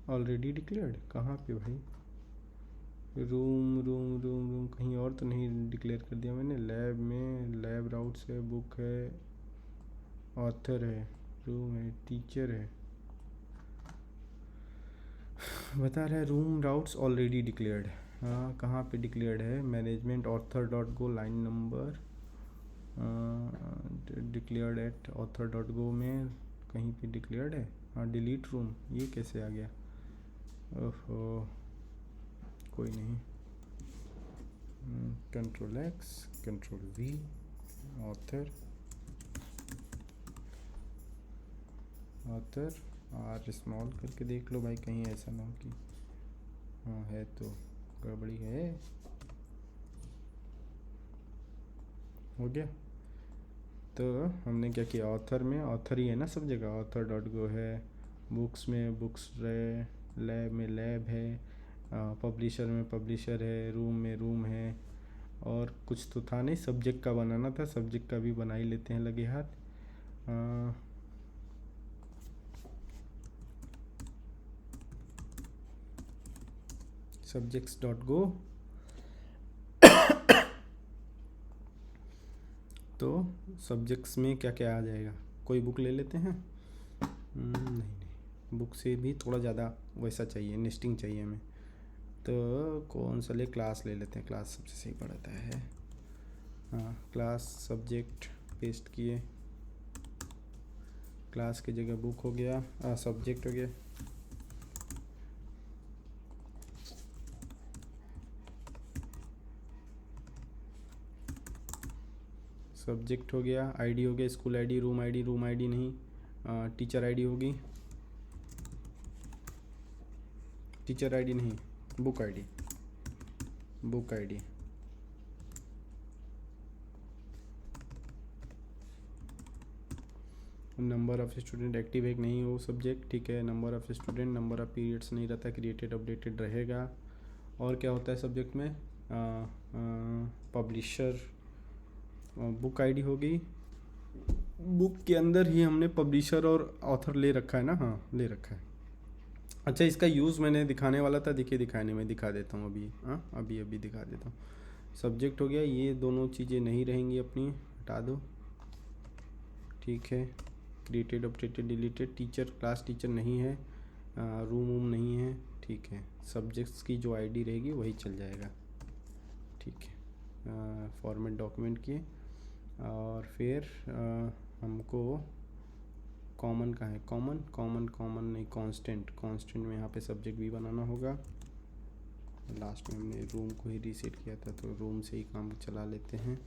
already declared, कहाँ पे भाई, रूम कहीं और तो नहीं डिक्लेयर कर दिया मैंने। लैब में लैब राउट्स है, बुक है, ऑथर है, रूम है, टीचर है, बता रहा है रूम राउट्स ऑलरेडी डिक्लेयर्ड। हाँ कहाँ पे डिक्लेयर्ड है, management author dot go line number declared at author dot go में कहीं पे डिक्लेयर्ड है। हाँ डिलीट रूम, ये कैसे आ गया, ओहो कोई नहीं, control X control V author R small करके देख लो भाई, कहीं ऐसा ना हो कि हाँ है तो गड़बड़ी है। हो गया, तो हमने क्या किया, ऑथर में ऑथर ही है ना सब जगह, ऑथर डॉट गो है, बुक्स में बुक्स है, लैब में लैब है, पब्लिशर में पब्लिशर है, रूम में रूम है, और कुछ तो था नहीं, सब्जेक्ट का बनाना था, सब्जेक्ट का भी बना ही लेते हैं लगे हाथ। सब्जेक्ट्स डॉट गो, तो सब्जेक्ट्स में क्या क्या आ जाएगा, कोई बुक ले लेते हैं, नहीं बुक से भी थोड़ा ज़्यादा वैसा चाहिए, नेस्टिंग चाहिए हमें, तो कौन सा ले, क्लास ले लेते हैं, क्लास सबसे सही पड़ता है। हाँ क्लास सब्जेक्ट पेस्ट किए, क्लास की जगह बुक हो गया, सब्जेक्ट हो गया, सब्जेक्ट हो गया, आईडी हो गया, स्कूल आईडी, रूम आईडी नहीं, टीचर आईडी होगी, टीचर आईडी नहीं, book ID, number of student active है कि नहीं वो सब्जेक्ट, ठीक है, number of student, number of periods नहीं रहता, क्रिएटेड अपडेटेड रहेगा। और क्या होता है सब्जेक्ट में, पब्लिशर, बुक आईडी होगी, बुक के अंदर ही हमने पब्लिशर और ऑथर ले रखा है ना, हाँ ले रखा है। अच्छा इसका यूज़ मैंने दिखाने वाला था, देखिए दिखाने में दिखा देता हूँ अभी, हाँ अभी दिखा देता हूँ। सब्जेक्ट हो गया, ये दोनों चीज़ें नहीं रहेंगी अपनी, हटा दो, ठीक है, created updated deleted, teacher class teacher नहीं है, रूम नहीं है, ठीक है, सब्जेक्ट्स की जो आईडी रहेगी वही चल जाएगा, ठीक है, फॉर्मेट डॉक्यूमेंट किए, और फिर हमको कॉमन का है, कॉमन नहीं, कांस्टेंट में यहाँ पे सब्जेक्ट भी बनाना होगा। लास्ट में हमने रूम को ही रीसेट किया था, तो रूम से ही काम चला लेते हैं।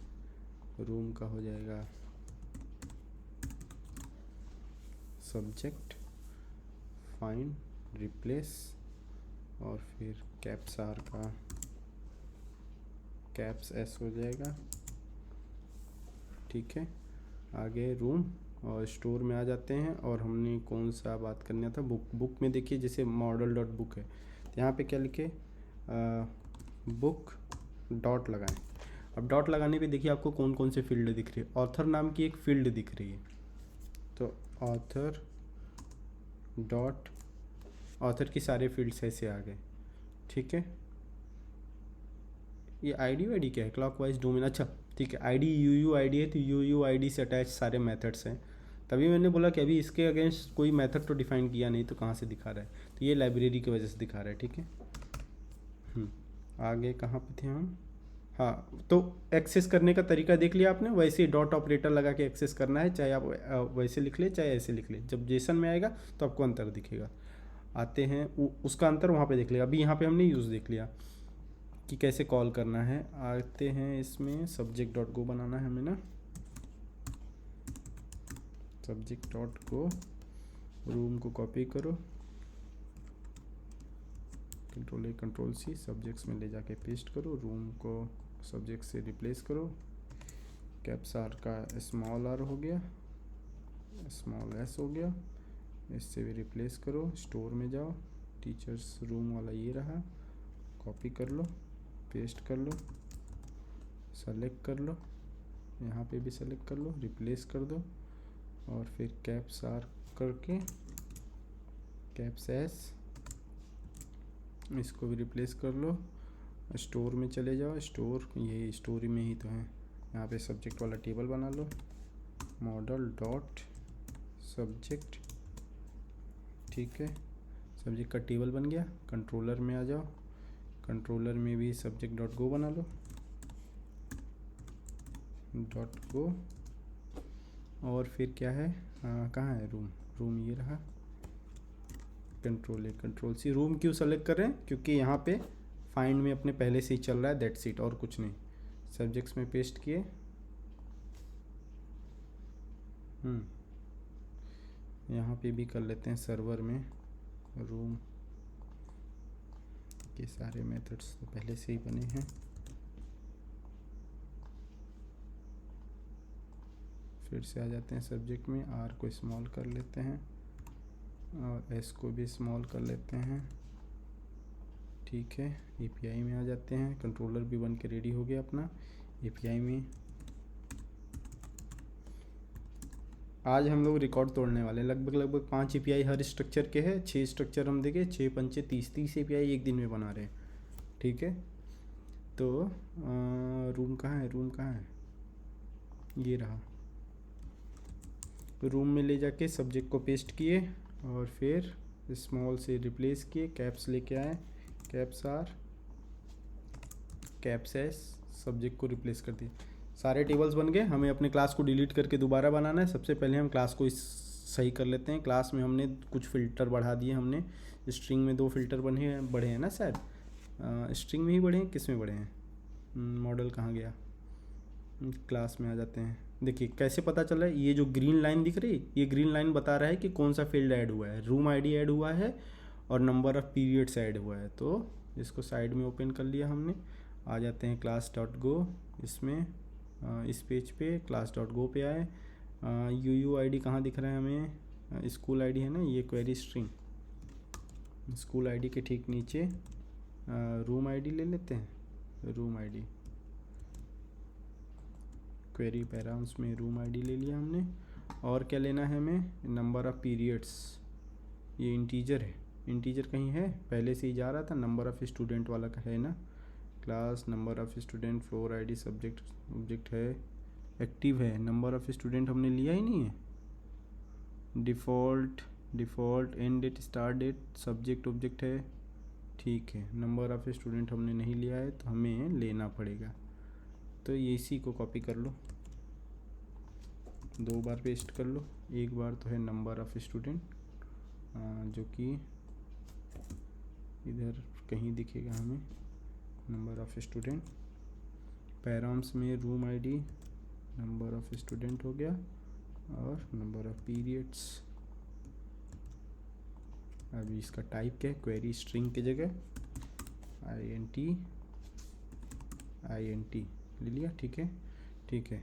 रूम का हो जाएगा सब्जेक्ट, फाइंड, रिप्लेस, और फिर कैप्स आर का कैप्स एस हो जाएगा, ठीक है। आगे रूम और स्टोर में आ जाते हैं, और हमने कौन सा बात करना था, बुक में देखिए जैसे मॉडल डॉट बुक है, तो यहाँ पे क्या लिखे, बुक डॉट लगाएं। अब डॉट लगाने पे देखिए आपको कौन कौन से फील्ड दिख रही है, ऑथर नाम की एक फील्ड दिख रही है, तो ऑथर डॉट, ऑथर की सारे फील्ड्स ऐसे आ गए, ठीक है। ये आईडी क्या है, क्लॉकवाइज डोमेन, अच्छा ठीक है, आईडी यूयू आईडी है, तो यूयू आईडी से अटैच सारे मेथड्स हैं, तभी मैंने बोला कि अभी इसके अगेंस्ट कोई मेथड तो डिफाइन किया नहीं, तो कहाँ से दिखा रहा है, तो ये लाइब्रेरी की वजह से दिखा रहा है, ठीक है। आगे कहाँ पे थे हम, हाँ तो एक्सेस करने का तरीका देख लिया आपने, वैसे ही डॉट ऑपरेटर लगा के एक्सेस करना है, चाहे आप वैसे लिख ले चाहे ऐसे लिख ले, जब जेसन में आएगा तो आपको अंतर दिखेगा। आते हैं उसका अंतर वहाँ पे देख लिया, अभी यहाँ पे हमने यूज़ देख लिया कि कैसे कॉल करना है। आते हैं इसमें सब्जेक्ट डॉट गो बनाना है हमें ना, सब्जेक्ट डॉट गो, रूम को कॉपी करो, Ctrl+A Ctrl+C, सब्जेक्ट्स में ले जाके पेस्ट करो, रूम को सब्जेक्ट से रिप्लेस करो, कैप्स आर का स्मॉल आर हो गया, स्मॉल एस हो गया, इससे भी रिप्लेस करो, स्टोर में जाओ, टीचर्स रूम वाला ये रहा, कॉपी कर लो, पेस्ट कर लो, सेलेक्ट कर लो, यहाँ पे भी सेलेक्ट कर लो, रिप्लेस कर दो, और फिर कैप्स आर करके कैप्स एस इसको भी रिप्लेस कर लो, स्टोर में चले जाओ, स्टोर यही स्टोरी में ही तो है, यहाँ पे सब्जेक्ट वाला टेबल बना लो, मॉडल डॉट सब्जेक्ट, ठीक है, सब्जेक्ट का टेबल बन गया। कंट्रोलर में आ जाओ, कंट्रोलर में भी सब्जेक्ट डॉट गो बना लो, डॉट गो, और फिर क्या है, कहाँ है रूम, रूम ये रहा, Ctrl+A Ctrl+C, रूम क्यों सेलेक्ट कर रहे हैं, क्योंकि यहाँ पे फाइंड में अपने पहले से ही चल रहा है, दैट्स इट, और कुछ नहीं। सब्जेक्ट्स में पेस्ट किए, यहाँ पे भी कर लेते हैं सर्वर में, रूम के सारे मेथड्स तो पहले से ही बने हैं, फिर से आ जाते हैं सब्जेक्ट में, आर को स्मॉल कर लेते हैं और एस को भी स्मॉल कर लेते हैं, ठीक है। एपीआई में आ जाते हैं, कंट्रोलर भी बन के रेडी हो गया अपना। एपीआई में आज हम लोग रिकॉर्ड तोड़ने वाले, लगभग 5 एपीआई हर स्ट्रक्चर के हैं, 6 स्ट्रक्चर हम देंगे, 6 पंचे 30 एपीआई एक दिन में बना रहे हैं, ठीक है। तो रूम कहाँ है, रूम कहाँ है, ये रहा, रूम में ले जाके सब्जेक्ट को पेस्ट किए और फिर स्मॉल से रिप्लेस किए, कैप्स लेके आए, caps R caps S, subject को रिप्लेस कर दिए, सारे टेबल्स बन गए। हमें अपने क्लास को डिलीट करके दोबारा बनाना है। सबसे पहले हम क्लास को सही कर लेते हैं। क्लास में हमने कुछ फ़िल्टर बढ़ा दिए, हमने स्ट्रिंग में 2 फिल्टर बढ़े हैं ना शायद, स्ट्रिंग में ही बढ़े हैं, किस में बढ़े हैं, मॉडल कहाँ गया, क्लास में आ जाते हैं। देखिए कैसे पता चल रहा है, ये जो ग्रीन लाइन दिख रही है, ये ग्रीन लाइन बता रहा है कि कौन सा फील्ड ऐड हुआ है, रूम आईडी ऐड हुआ है और नंबर ऑफ़ पीरियड्स ऐड हुआ है। तो इसको साइड में ओपन कर लिया हमने। आ जाते हैं क्लास डॉट गो, इसमें इस पेज पे क्लास डॉट गो पे आए, यू आई डी कहाँ दिख रहा है हमें, स्कूल आईडी है ना, ये क्वेरी स्ट्रिंग, स्कूल आईडी के ठीक नीचे रूम आईडी ले लेते हैं, रूम आईडी क्वेरी पैराम्स में रूम आईडी ले लिया हमने। और क्या लेना है हमें, नंबर ऑफ़ पीरियड्स, ये इंटीजर है, इंटीजर कहीं है, पहले से ही जा रहा था, नंबर ऑफ़ स्टूडेंट वाला का है ना, class number of student floor ID subject object है, एक्टिव है, नंबर ऑफ़ स्टूडेंट हमने लिया ही नहीं है, default end date start date subject object है, ठीक है। नंबर ऑफ़ स्टूडेंट हमने नहीं लिया है तो हमें लेना पड़ेगा, तो ये इसी को कॉपी कर लो, 2 बार पेस्ट कर लो। एक बार तो है नंबर ऑफ़ स्टूडेंट जो कि इधर कहीं दिखेगा हमें, नंबर ऑफ़ स्टूडेंट, पैराम्स में room ID, number of student हो गया और नंबर ऑफ़ पीरियड्स। अभी इसका टाइप क्या है, क्वेरी स्ट्रिंग की जगह INT ले लिया, ठीक है, ठीक है।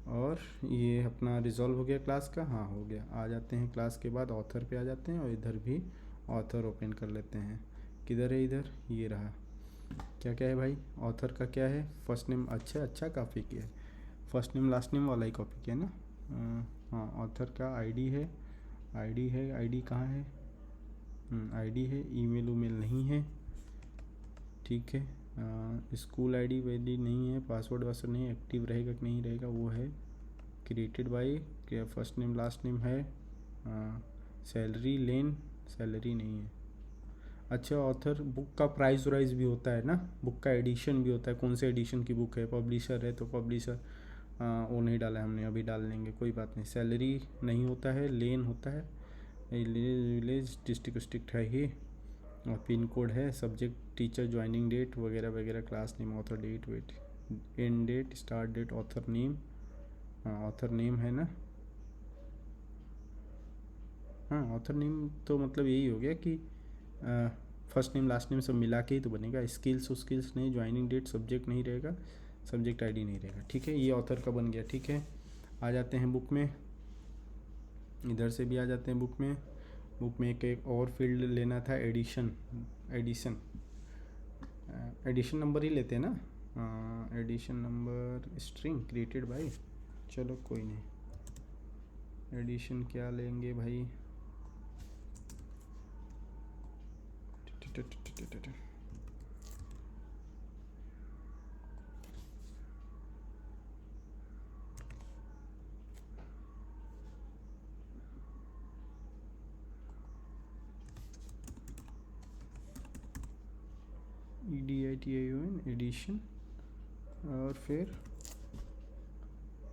और ये अपना रिज़ॉल्व हो गया क्लास का, हाँ हो गया। आ जाते हैं क्लास के बाद ऑथर पे आ जाते हैं और इधर भी ऑथर ओपन कर लेते हैं। किधर है, इधर ये रहा। क्या क्या है भाई, ऑथर का क्या है, फर्स्ट नेम, अच्छा कॉपी किया है, फर्स्ट नेम लास्ट नेम वाला ही कॉपी किया ना। हाँ ऑथर का आईडी है, आईडी कहाँ है, आईडी है, ईमेल नहीं है, ठीक है। स्कूल आईडी वैलिड नहीं है, पासवर्ड वासवर्ड नहीं, एक्टिव रहेगा कि नहीं रहेगा वो है, क्रिएटेड बाय, क्या फर्स्ट नेम लास्ट नेम है, सैलरी सैलरी नहीं है। अच्छा ऑथर बुक का प्राइस वाइज भी होता है ना, बुक का एडिशन भी होता है, कौन से एडिशन की बुक है, पब्लिशर है तो पब्लिशर, वो नहीं डाला है हमने, अभी डाल लेंगे, कोई बात नहीं। सैलरी नहीं होता है, लेन होता है, विलेज डिस्ट्रिक्ट है ये, और पिन कोड है, सब्जेक्ट टीचर ज्वाइनिंग डेट वगैरह वगैरह, class name, author date, wait end date, start date, author name, हाँ ऑथर नेम है ना, हाँ, ऑथर नेम तो मतलब यही हो गया कि फर्स्ट नेम लास्ट नेम सब मिला के ही तो बनेगा। स्किल्स स्किल्स नहीं, ज्वाइनिंग डेट सब्जेक्ट नहीं रहेगा, सब्जेक्ट आईडी नहीं रहेगा। ठीक है, ये ऑथर का बन गया। ठीक है, आ जाते हैं बुक में, इधर से भी आ जाते हैं बुक में। बुक में एक और फील्ड लेना था, एडिशन। एडिशन एडिशन नंबर ही लेते हैं ना, edition number string created by, चलो कोई नहीं। एडिशन क्या लेंगे भाई, EDITION एडिशन। और फिर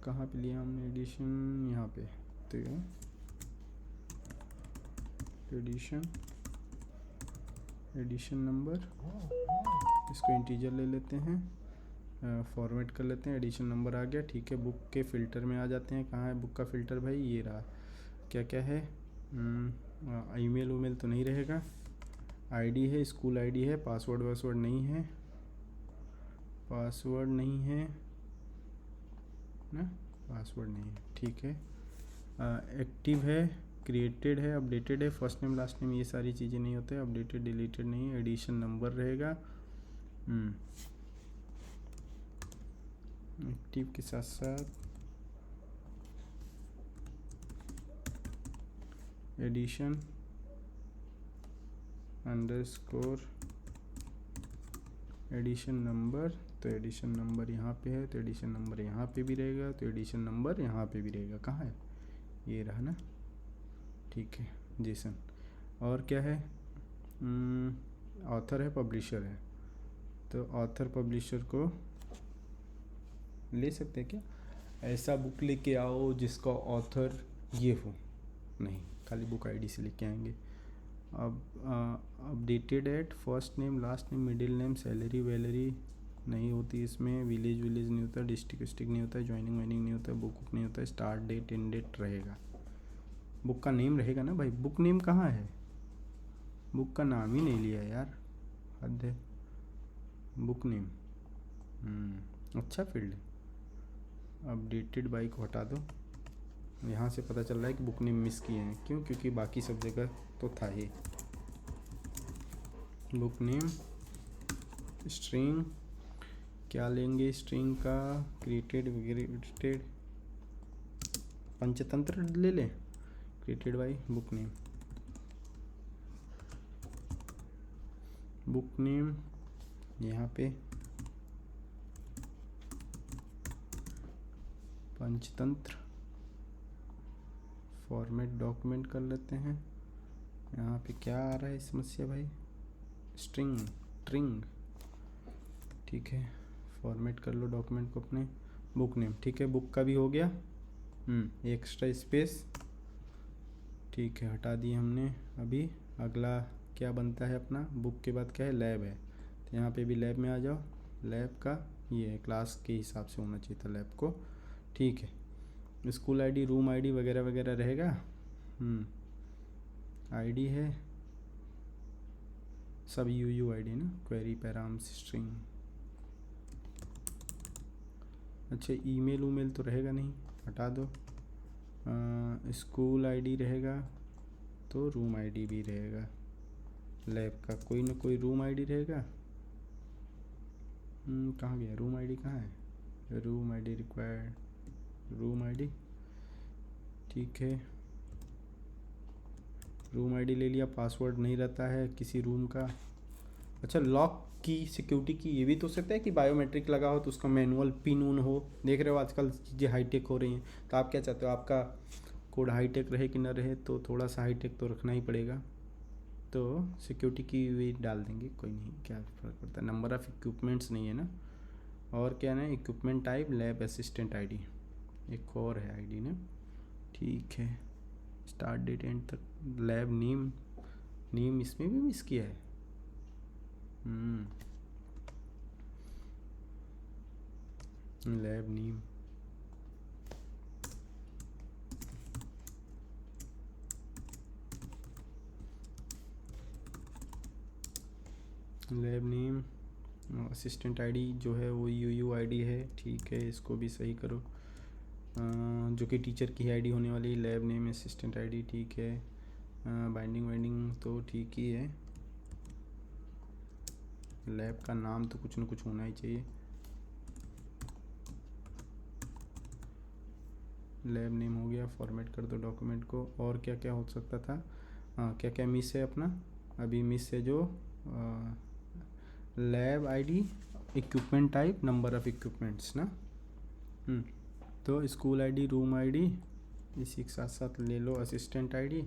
कहाँ पे लिया हमने एडिशन, यहाँ पे। तो एडिशन, एडिशन नंबर, इसको इंटीजर ले लेते हैं, फॉर्मेट कर लेते हैं, एडिशन नंबर आ गया। ठीक है, बुक के फ़िल्टर में आ जाते हैं। कहाँ है बुक का फ़िल्टर भाई, ये रहा। क्या क्या है, ईमेल उमेल तो नहीं रहेगा, आईडी है, स्कूल आईडी है, पासवर्ड वासवर्ड नहीं है, पासवर्ड नहीं है ना, पासवर्ड नहीं है। ठीक है, एक्टिव है, क्रिएटेड है, अपडेटेड है, फर्स्ट नेम लास्ट नेम ये सारी चीज़ें नहीं होते, अपडेटेड डिलीटेड नहीं है, एडिशन नंबर रहेगा। एक्टिव के साथ साथ एडिशन अंडरस्कोर एडिशन नंबर, तो एडिशन नंबर यहाँ पे है, तो एडिशन नंबर यहाँ पे भी रहेगा, तो एडिशन नंबर यहाँ पे भी रहेगा। कहाँ है, ये रहा ना। ठीक है, जेसन। और क्या है, ऑथर है, पब्लिशर है, तो ऑथर पब्लिशर को ले सकते हैं क्या, ऐसा बुक लेके आओ जिसका ऑथर ये हो, नहीं खाली बुक आईडी से लेके आएंगे। अब updated at first name last name middle name, salary वैलरी नहीं होती इसमें, विलेज विलेज नहीं होता, डिस्ट्रिक्ट डिस्ट्रिक्ट नहीं होता, ज्वाइनिंग वाइनिंग नहीं होता, बुक नहीं होता, स्टार्ट डेट एंड डेट रहेगा। बुक का नेम रहेगा ना भाई, बुक नेम कहाँ है, बुक का नाम ही नहीं लिया यार, हद है। बुक नेम अच्छा फील्ड है। अपडेटेड बाई को हटा दो, यहाँ से पता चल रहा है कि बुक नेम मिस किए हैं, क्यों, क्योंकि बाकी सब जगह तो था ही। बुक नेम स्ट्रिंग क्या लेंगे, स्ट्रिंग का क्रिएटेड क्रिएटेड पंचतंत्र ले लें, created by book name. Book name यहाँ पे पंचतंत्र, फॉर्मेट डॉक्यूमेंट कर लेते हैं। यहाँ पे क्या आ रहा है समस्या भाई, स्ट्रिंग ट्रिंग। ठीक है, फॉर्मेट कर लो डॉक्यूमेंट को अपने। बुक नेम ठीक है, बुक का भी हो गया। एक्स्ट्रा स्पेस ठीक है, हटा दिए हमने। अभी अगला क्या बनता है अपना, बुक के बाद क्या है, लैब है, तो यहाँ पे भी लैब में आ जाओ। लैब का ये है, क्लास के हिसाब से होना चाहिए था लैब को। ठीक है, स्कूल आईडी रूम आईडी वगैरह वगैरह रहेगा। आईडी है सब यूयू आईडी ना, क्वेरी पैराम्स स्ट्रिंग। अच्छा, ईमेल उमेल तो रहेगा नहीं, हटा दो। स्कूल आईडी रहेगा तो रूम आईडी भी रहेगा, लैब का कोई ना कोई रूम आईडी रहेगा। कहाँ गया रूम आईडी, कहाँ है room ID, required room ID. ठीक है, रूम आईडी ले लिया, पासवर्ड नहीं रहता है किसी रूम का। अच्छा, लॉक की सिक्योरिटी की ये भी तो हो सकता है कि बायोमेट्रिक लगा हो तो उसका मैनुअल पिन उन हो। देख रहे हो आजकल चीज़ें हाईटेक हो रही हैं, तो आप क्या चाहते हो, आपका कोड हाईटेक रहे कि ना रहे, तो थोड़ा सा हाईटेक तो रखना ही पड़ेगा। तो सिक्योरिटी की भी डाल देंगे, कोई नहीं, क्या फ़र्क पड़ता है। नंबर ऑफ़ इक्विपमेंट्स नहीं है ना, और क्या ना, equipment type lab assistant ID, एक और है आईडी ना। ठीक है, स्टार्ट डेट एंड तक। लैब नेम, नेम इसमें भी मिस किया है। Lab name lab name, assistant ID जो है वो यूयू आईडी है, ठीक है, इसको भी सही करो। जो कि टीचर की आईडी होने वाली, लैब नेम असिस्टेंट आईडी, ठीक है। बाइंडिंग वाइंडिंग तो ठीक ही है। लैब का नाम तो कुछ न कुछ होना ही चाहिए। लैब नेम हो गया, फॉर्मेट कर दो डॉक्यूमेंट को। और क्या क्या हो सकता था, हाँ क्या क्या मिस है अपना, अभी मिस है जो lab ID, equipment type, number of equipments ना। तो स्कूल आईडी, रूम आईडी, इसी के साथ साथ ले लो assistant ID,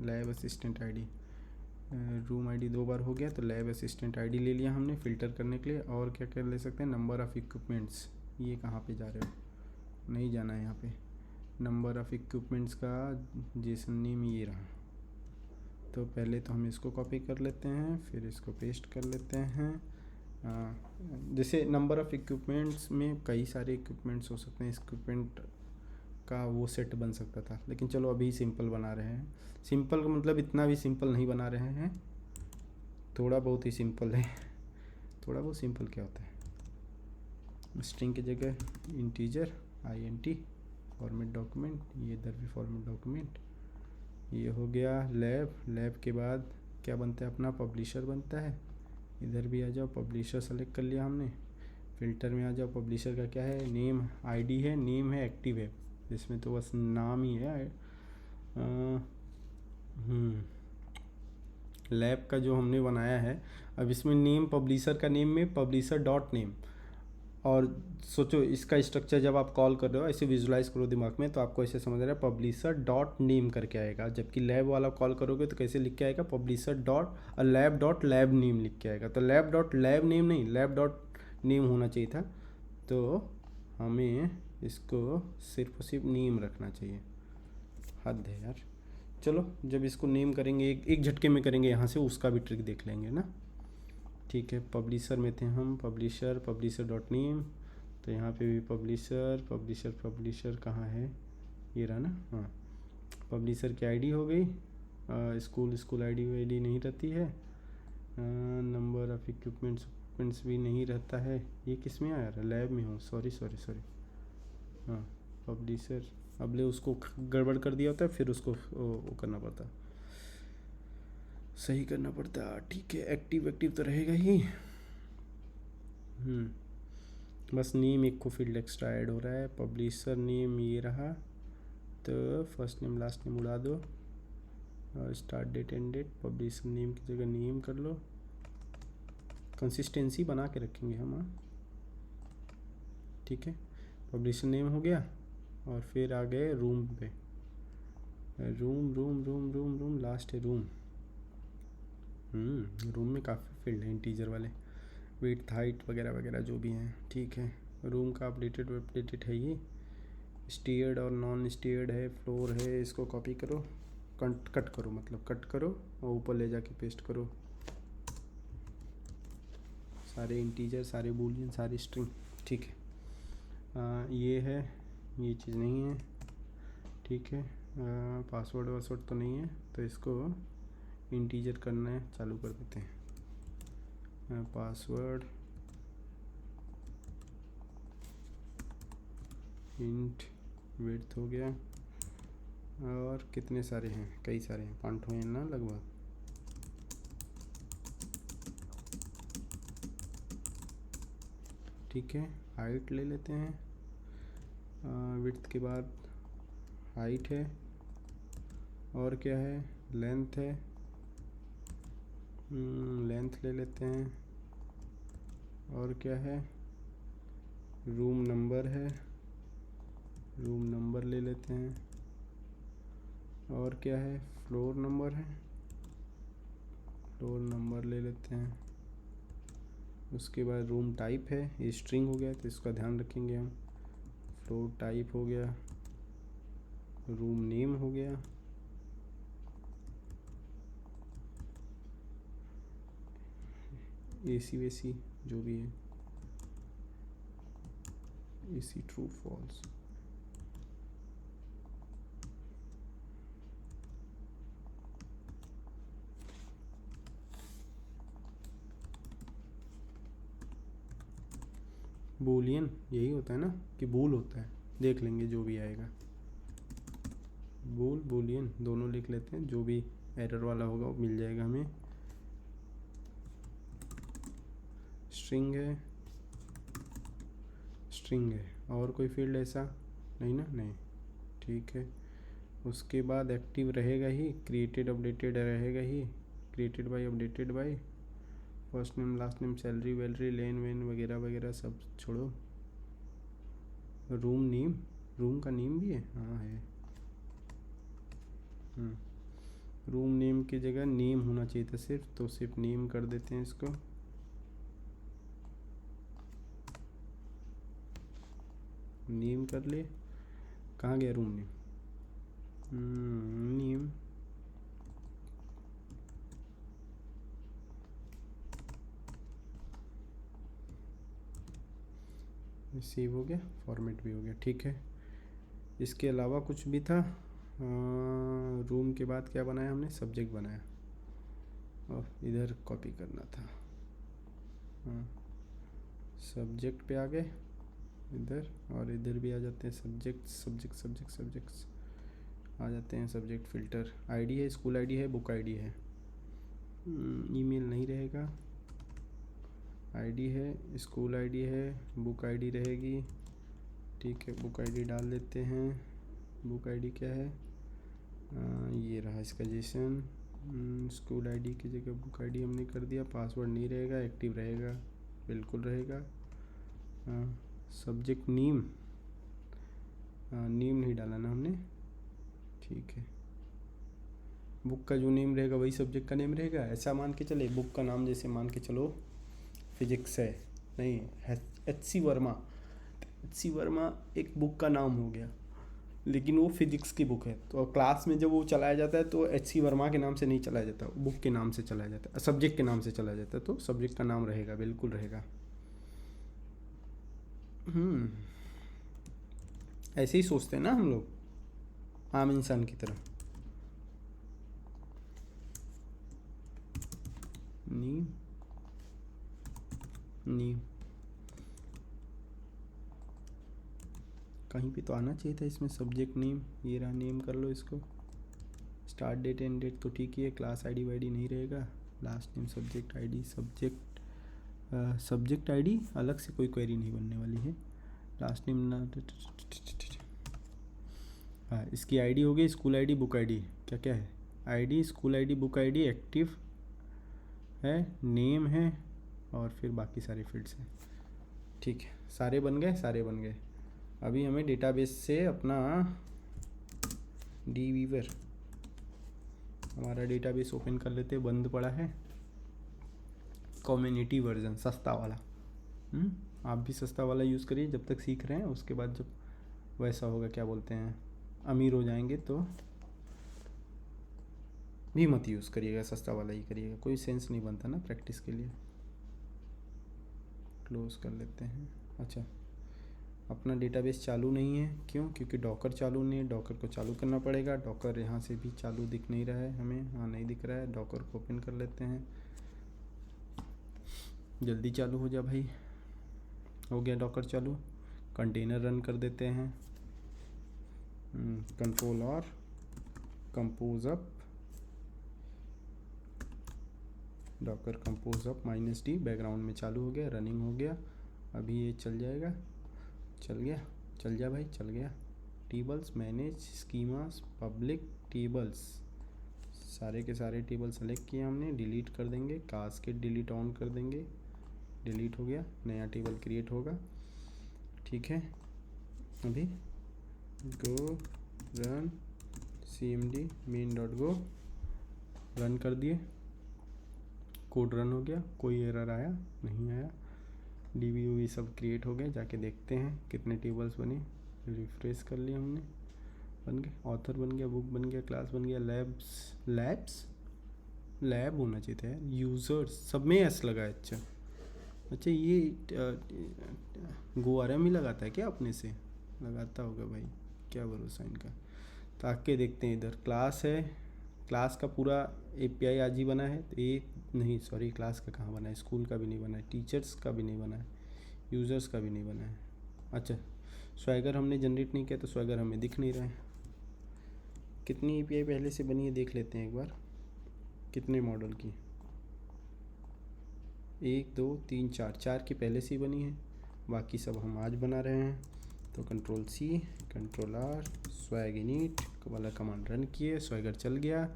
lab assistant ID. Room ID 2 बार हो गया, तो लैब असिस्टेंट आईडी ले लिया हमने फ़िल्टर करने के लिए। और क्या क्या ले सकते हैं, नंबर ऑफ़ इक्विपमेंट्स। ये कहाँ पे जा रहे हो, नहीं जाना है यहाँ पे। नंबर ऑफ़ इक्विपमेंट्स का जेसन नेम ये रहा। तो पहले तो हम इसको कॉपी कर लेते हैं, फिर इसको पेस्ट कर लेते हैं। जैसे नंबर ऑफ़ इक्विपमेंट्स में कई सारे इक्विपमेंट्स हो सकते हैं, इक्विपमेंट का वो सेट बन सकता था, लेकिन चलो अभी सिंपल बना रहे हैं। सिंपल का मतलब इतना भी सिंपल नहीं बना रहे हैं, थोड़ा बहुत ही सिंपल है। थोड़ा बहुत सिंपल क्या होता है, स्ट्रिंग की जगह इंटीजर int, फॉर्मेट डॉक्यूमेंट, ये इधर भी फॉर्मेट डॉक्यूमेंट। ये हो गया लैब। लैब के बाद क्या बनता है अपना, पब्लिशर बनता है। इधर भी आ जाओ, पब्लिशर सेलेक्ट कर लिया हमने। फ़िल्टर में आ जाओ, पब्लिशर का क्या है, नेम आईडी है, नेम है एक्टिव है, इसमें तो बस नाम ही है। लैब का जो हमने बनाया है, अब इसमें नेम, पब्लिशर का नेम में पब्लिशर डॉट नेम। और सोचो इसका स्ट्रक्चर जब आप कॉल कर रहे हो, ऐसे विजुलाइज करो दिमाग में, तो आपको ऐसे समझ रहा है पब्लिशर डॉट नेम करके आएगा। जबकि लैब वाला कॉल करोगे तो कैसे लिख के आएगा, publisher dot lab dot lab name लिख के आएगा। तो लैब डॉट लैब नेम नहीं, लैब डॉट नेम होना चाहिए था। तो हमें इसको सिर्फ और सिर्फ नेम रखना चाहिए। हद है यार। चलो जब इसको नेम करेंगे, एक झटके में करेंगे यहाँ से, उसका भी ट्रिक देख लेंगे ना। ठीक है, पब्लिशर में थे हम, पब्लिशर डॉट नेम। तो यहाँ पे भी पब्लिशर कहाँ है, ये रहा ना, हाँ। पब्लिशर की आईडी हो गई, स्कूल आईडी नहीं रहती है। नंबर ऑफ़ इक्विपमेंट्स भी नहीं रहता है। ये किस में आया, लैब में हो, सॉरी। हाँ पब्लिशर, अब ले उसको गड़बड़ कर दिया होता है, फिर उसको वो करना पड़ता, सही करना पड़ता। ठीक है, एक्टिव तो रहेगा ही। बस नेम एक को फील्ड एक्स्ट्रा ऐड हो रहा है। पब्लिशर नेम ये रहा, तो फर्स्ट नेम लास्ट नेम उड़ा दो और start date end date publisher name की जगह नेम कर लो। कंसिस्टेंसी बना के रखेंगे हम, हाँ ठीक है। पब्लिशर नेम हो गया, और फिर आ गए रूम पे। रूम लास्ट है रूम। रूम में काफ़ी फील्ड है इंटीजर वाले, विड्थ हाइट वगैरह वगैरह जो भी हैं, ठीक है। रूम का अपडेटेड है ये, स्टीयर्ड और नॉन स्टीयर्ड है, फ्लोर है। इसको कॉपी करो, कट करो और ऊपर ले जाके पेस्ट करो। सारे इंटीजर, सारे बूलियन, सारी स्ट्रिंग, ठीक है। ये है, ये चीज़ नहीं है, ठीक है। पासवर्ड तो नहीं है, तो इसको इंटीजर करना है, चालू कर देते हैं। पासवर्ड इंट विड्थ हो गया, और कितने सारे हैं, कई सारे हैं, 5 हैं ना लगभग। ठीक है, हाइट ले लेते हैं। विड्थ के बाद हाइट है, और क्या है, लेंथ है। लेंथ ले लेते हैं, और क्या है, रूम नंबर है, रूम नंबर ले लेते हैं, और क्या है, फ्लोर नंबर है, फ्लोर नंबर ले लेते हैं। उसके बाद रूम टाइप है, ये स्ट्रिंग हो गया तो इसका ध्यान रखेंगे हम। फ्लोर टाइप हो गया, रूम नेम हो गया, एसी वेसी जो भी है, एसी ट्रू फॉल्स। बूलियन यही होता है ना कि बूल होता है, देख लेंगे जो भी आएगा। बूलियन दोनों लिख लेते हैं, जो भी एरर वाला होगा वो मिल जाएगा हमें। स्ट्रिंग है और कोई फील्ड ऐसा नहीं ना, नहीं, ठीक है। उसके बाद एक्टिव रहेगा ही, क्रिएटेड अपडेटेड रहेगा ही, created by updated by, first name last name salary वैलरी लेन वेन वगैरह वगैरह सब छोड़ो। रूम नेम, रूम का नेम भी है, हाँ है। रूम नेम की जगह नेम होना चाहिए था सिर्फ, तो सिर्फ नेम कर देते हैं इसको। नेम कर ले, कहाँ गया रूम नेम? नेम सेव हो गया, फॉर्मेट भी हो गया, ठीक है। इसके अलावा कुछ भी था? रूम के बाद क्या बनाया हमने? सब्जेक्ट बनाया, और इधर कॉपी करना था। सब्जेक्ट पे आ गए इधर, और इधर भी आ जाते हैं सब्जेक्ट्स आ जाते हैं। सब्जेक्ट फिल्टर, आईडी है, स्कूल आईडी है, बुक आईडी है, ईमेल नहीं रहेगा। आईडी है, स्कूल आईडी है, बुक आईडी रहेगी, ठीक है। बुक आईडी डाल देते हैं। बुक आईडी क्या है? ये रहा इसका जेसन। स्कूल आईडी की जगह बुक आईडी हमने कर दिया। पासवर्ड नहीं रहेगा, एक्टिव रहेगा, बिल्कुल रहेगा। सब्जेक्ट नेम, नेम नहीं डाला ना हमने, ठीक है। बुक का जो नेम रहेगा वही सब्जेक्ट का नेम रहेगा, ऐसा मान के चले। बुक का नाम जैसे मान के चलो फिजिक्स है, नहीं HC वर्मा। HC वर्मा एक बुक का नाम हो गया, लेकिन वो फिजिक्स की बुक है, तो क्लास में जब वो चलाया जाता है तो HC वर्मा के नाम से नहीं चलाया जाता, बुक के नाम से चलाया जाता है, सब्जेक्ट के नाम से चलाया जाता है। तो सब्जेक्ट का नाम रहेगा, बिल्कुल रहेगा। ऐसे ही सोचते हैं ना हम लोग, आम इंसान की तरह। नीम कहीं पे तो आना चाहिए था इसमें सब्जेक्ट नेम। ये रहा, नेम कर लो इसको। स्टार्ट डेट एंड डेट तो ठीक ही है, क्लास आईडी वाईडी नहीं रहेगा। Last name, subject ID, subject ID अलग से कोई क्वेरी नहीं बनने वाली है। लास्ट नेम ना, हाँ इसकी आईडी हो गई, स्कूल आईडी बुक आईडी। क्या क्या है? ID, school ID, book ID active है, नेम है, और फिर बाकी सारे फील्ड्स हैं, ठीक है। सारे बन गए। अभी हमें डेटाबेस से अपना डीवीवर, हमारा डेटाबेस ओपन कर लेते, बंद पड़ा है। कम्युनिटी वर्जन सस्ता वाला, आप भी सस्ता वाला यूज़ करिए जब तक सीख रहे हैं। उसके बाद जब वैसा होगा, क्या बोलते हैं, अमीर हो जाएंगे तो भी मत यूज़ करिएगा, सस्ता वाला ही करिएगा, कोई सेंस नहीं बनता ना प्रैक्टिस के लिए। क्लोज कर लेते हैं। अच्छा, अपना डेटाबेस चालू नहीं है, क्यों? क्योंकि डॉकर चालू नहीं है, डॉकर को चालू करना पड़ेगा। डॉकर यहाँ से भी चालू दिख नहीं रहा है हमें, हाँ नहीं दिख रहा है। डॉकर को ओपन कर लेते हैं, जल्दी चालू हो जा भाई। हो गया डॉकर चालू। कंटेनर रन कर देते हैं, कंट्रोल और compose up, Docker compose up -d background में चालू हो गया, रनिंग हो गया। अभी ये चल जाएगा, चल जा भाई, चल गया। Tables, manage schemas, public tables, सारे के सारे टेबल सेलेक्ट किए हमने। डिलीट कर देंगे, कास्केड डिलीट ऑन कर देंगे, डिलीट हो गया, नया टेबल क्रिएट होगा, ठीक है। अभी गो रन cmd main.go रन कर दिए, कोड रन हो गया, कोई एरर आया नहीं आया। DBOV सब क्रिएट हो गए, जाके देखते हैं कितने टेबल्स बने। रिफ्रेश कर लिया हमने, बन गए। ऑथर बन गया, बुक बन गया, क्लास बन गया, लैब होना चाहिए था यार। यूज़र्स सब में एस लगा है। अच्छा ये GoRM ही लगाता है क्या? अपने से लगाता होगा भाई, क्या भरोसा इनका। तो आके देखते हैं, इधर क्लास है, क्लास का पूरा API आज ही बना है। तो ये नहीं, सॉरी, क्लास का कहाँ बना है? स्कूल का भी नहीं बना है, टीचर्स का भी नहीं बना है, यूज़र्स का भी नहीं बना है। अच्छा, स्वैगर हमने जनरेट नहीं किया तो स्वैगर हमें दिख नहीं रहा है। कितनी एपीआई पहले से बनी है देख लेते हैं एक बार, कितने मॉडल की। 1 2 3 4, 4 की पहले से ही बनी है, बाकी सब हम आज बना रहे हैं। तो control C control R swag init वाला कमांड रन किए, स्वैगर चल गया।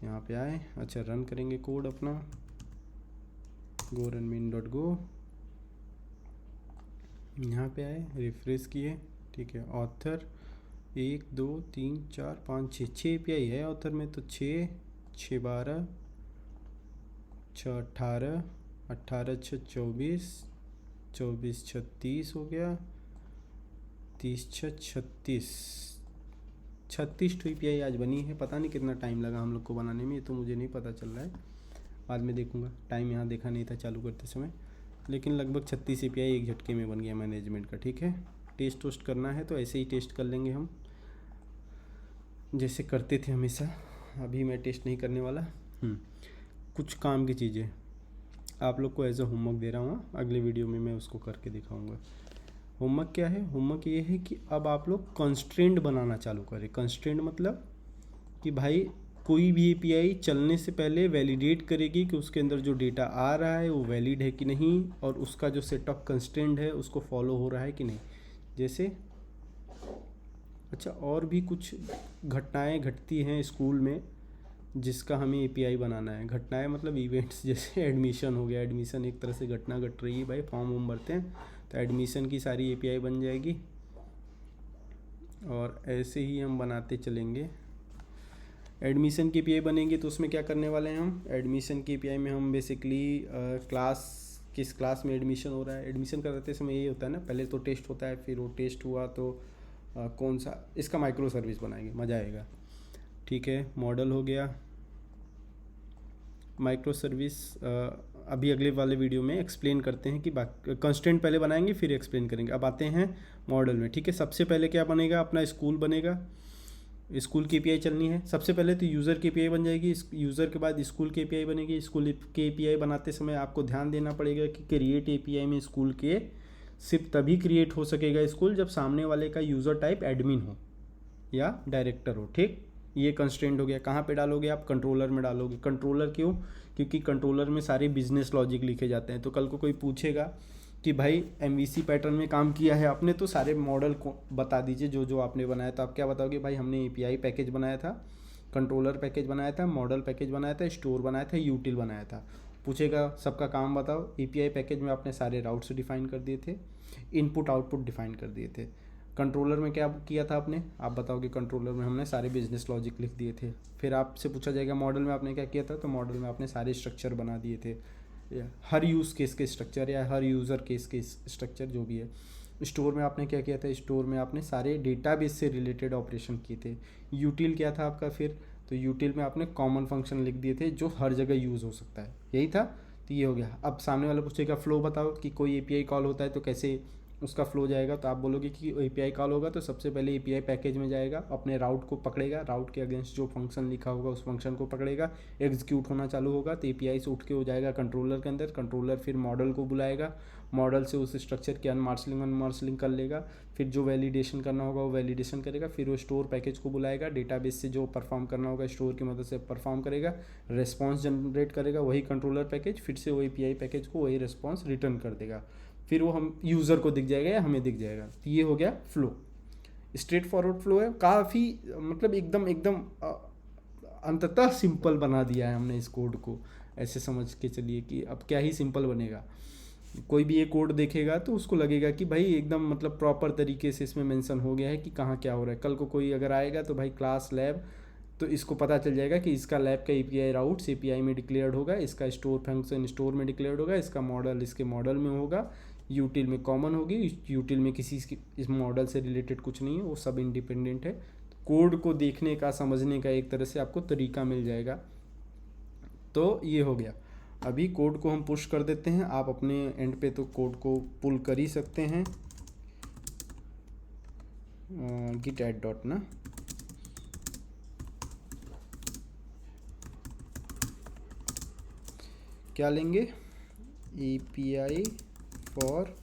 यहाँ पे आए, अच्छा रन करेंगे कोड अपना, गो रन मेन डॉट गो। यहाँ पे आए, रिफ्रेश किए, ठीक है। ऑथर 1 2 3 4 5 6, 6 एपीआई है ऑथर में, तो 6 6 12 6 18 18 6 24 24 6 30 हो गया, 30 6 36 36 टू एपीआई आज बनी है। पता नहीं कितना टाइम लगा हम लोग को बनाने में, ये तो मुझे नहीं पता चल रहा है, बाद में देखूंगा। टाइम यहाँ देखा नहीं था चालू करते समय, लेकिन लगभग 36 एपीआई एक झटके में बन गया मैनेजमेंट का, ठीक है। टेस्ट वोस्ट करना है तो ऐसे ही टेस्ट कर लेंगे हम, जैसे करते थे हमेशा। अभी मैं टेस्ट नहीं करने वाला। कुछ काम की चीज़ें आप लोग को एज अ होमवर्क दे रहा हूँ, अगले वीडियो में मैं उसको करके दिखाऊंगा। होमवर्क क्या है? होमवर्क ये है कि अब आप लोग कंस्ट्रेंट बनाना चालू करें। कंस्ट्रेंट मतलब कि भाई कोई भी एपीआई चलने से पहले वैलिडेट करेगी कि उसके अंदर जो डेटा आ रहा है वो वैलिड है कि नहीं, और उसका जो सेट ऑफ कंस्ट्रेंट है उसको फॉलो हो रहा है कि नहीं। जैसे अच्छा, और भी कुछ घटनाएं घटती हैं स्कूल में जिसका हमें एपीआई बनाना है। घटनाएं मतलब इवेंट्स, जैसे एडमिशन हो गया, एडमिशन एक तरह से घटना घट रही है भाई, फॉर्म वॉर्म भरते हैं तो एडमिशन की सारी एपीआई बन जाएगी, और ऐसे ही हम बनाते चलेंगे। एडमिशन की एपीआई बनेंगी तो उसमें क्या करने वाले हैं हम? एडमिशन की एपीआई में हम बेसिकली किस क्लास में एडमिशन हो रहा है, एडमिशन कराते समय ये होता है ना, पहले तो टेस्ट होता है, फिर वो टेस्ट हुआ तो कौन सा, इसका माइक्रो सर्विस बनाएंगे, मज़ा आएगा, ठीक है। मॉडल हो गया, माइक्रो सर्विस अभी अगले वाले वीडियो में एक्सप्लेन करते हैं कि कंस्ट्रेंट पहले बनाएंगे फिर एक्सप्लेन करेंगे। अब आते हैं मॉडल में, ठीक है। सबसे पहले क्या बनेगा? अपना स्कूल बनेगा, स्कूल की एपीआई चलनी है। सबसे पहले तो यूज़र की एपीआई बन जाएगी, यूज़र के बाद स्कूल की एपीआई बनेगी। स्कूल के एपीआई बनाते समय आपको ध्यान देना पड़ेगा कि क्रिएट एपीआई में स्कूल के सिर्फ तभी क्रिएट हो सकेगा स्कूल जब सामने वाले का यूज़र टाइप एडमिन हो या डायरेक्टर हो, ठीक। ये कंस्ट्रेंट हो गया। कहाँ पे डालोगे आप? कंट्रोलर में डालोगे। कंट्रोलर क्यों? क्योंकि कंट्रोलर में सारे बिजनेस लॉजिक लिखे जाते हैं। तो कल को कोई पूछेगा कि भाई एमवीसी पैटर्न में काम किया है आपने, तो सारे मॉडल को बता दीजिए जो जो आपने बनाया था। आप क्या बताओगे? भाई हमने एपीआई पैकेज बनाया था, कंट्रोलर पैकेज बनाया था, मॉडल पैकेज बनाया था, स्टोर बनाया था, यूटिल बनाया था। पूछेगा सबका काम बताओ। एपीआई पैकेज में आपने सारे राउट्स डिफाइन कर दिए थे, इनपुट आउटपुट डिफाइन कर दिए थे। कंट्रोलर में क्या किया था आपने? आप बताओगे कंट्रोलर में हमने सारे बिजनेस लॉजिक लिख दिए थे। फिर आपसे पूछा जाएगा मॉडल में आपने क्या किया था, तो मॉडल में आपने सारे स्ट्रक्चर बना दिए थे, हर यूज़ केस के स्ट्रक्चर या हर यूज़र केस के स्ट्रक्चर जो भी है। स्टोर में आपने क्या किया था? स्टोर में आपने सारे डेटाबेस से रिलेटेड ऑपरेशन किए थे। यूटिल क्या था आपका फिर? तो यूटिल में आपने कॉमन फंक्शन लिख दिए थे जो हर जगह यूज़ हो सकता है, यही था। तो ये हो गया। अब सामने वाला पूछेगा फ्लो बताओ कि कोई एपीआई कॉल होता है तो कैसे उसका फ्लो जाएगा। तो आप बोलोगे कि एपीआई कॉल होगा तो सबसे पहले एपीआई पैकेज में जाएगा, अपने राउट को पकड़ेगा, राउट के अगेंस्ट जो फंक्शन लिखा होगा उस फंक्शन को पकड़ेगा, एग्जीक्यूट होना चालू होगा तो एपीआई से उठ के हो जाएगा कंट्रोलर के अंदर। कंट्रोलर फिर मॉडल को बुलाएगा, मॉडल से उस स्ट्रक्चर की अनमार्सलिंग कर लेगा, फिर जो वैलिडेशन करना होगा वो वैलिडेशन करेगा, फिर वो स्टोर पैकेज को बुलाएगा, डेटाबेस से जो परफॉर्म करना होगा स्टोर की मदद से परफॉर्म करेगा, रिस्पॉन्स जनरेट करेगा वही कंट्रोलर पैकेज, फिर से वो एपीआई पैकेज को वही रिस्पॉन्स रिटर्न कर देगा, फिर वो हम यूज़र को दिख जाएगा या हमें दिख जाएगा। तो ये हो गया फ्लो, स्ट्रेट फॉरवर्ड फ्लो है। काफ़ी मतलब एकदम अंततः सिंपल बना दिया है हमने इस कोड को। ऐसे समझ के चलिए कि अब क्या ही सिंपल बनेगा। कोई भी ये कोड देखेगा तो उसको लगेगा कि भाई एकदम मतलब प्रॉपर तरीके से इसमें मेंशन हो गया है कि कहाँ क्या हो रहा है। कल को कोई अगर आएगा तो भाई क्लास लैब, तो इसको पता चल जाएगा कि इसका लैब का एपीआई राउट्स एपीआई में डिक्लेयर्ड होगा, इसका स्टोर फंक्शन स्टोर में डिक्लेयर्ड होगा, इसका मॉडल इसके मॉडल में होगा, यूटिल में कॉमन होगी, यूटिल में किसी इस मॉडल से रिलेटेड कुछ नहीं है, वो सब इंडिपेंडेंट है। कोड को देखने का समझने का एक तरह से आपको तरीका मिल जाएगा। तो ये हो गया। अभी कोड को हम पुश कर देते हैं। आप अपने एंड पे तो कोड को पुल कर ही सकते हैं, git add dot ना, क्या लेंगे? API for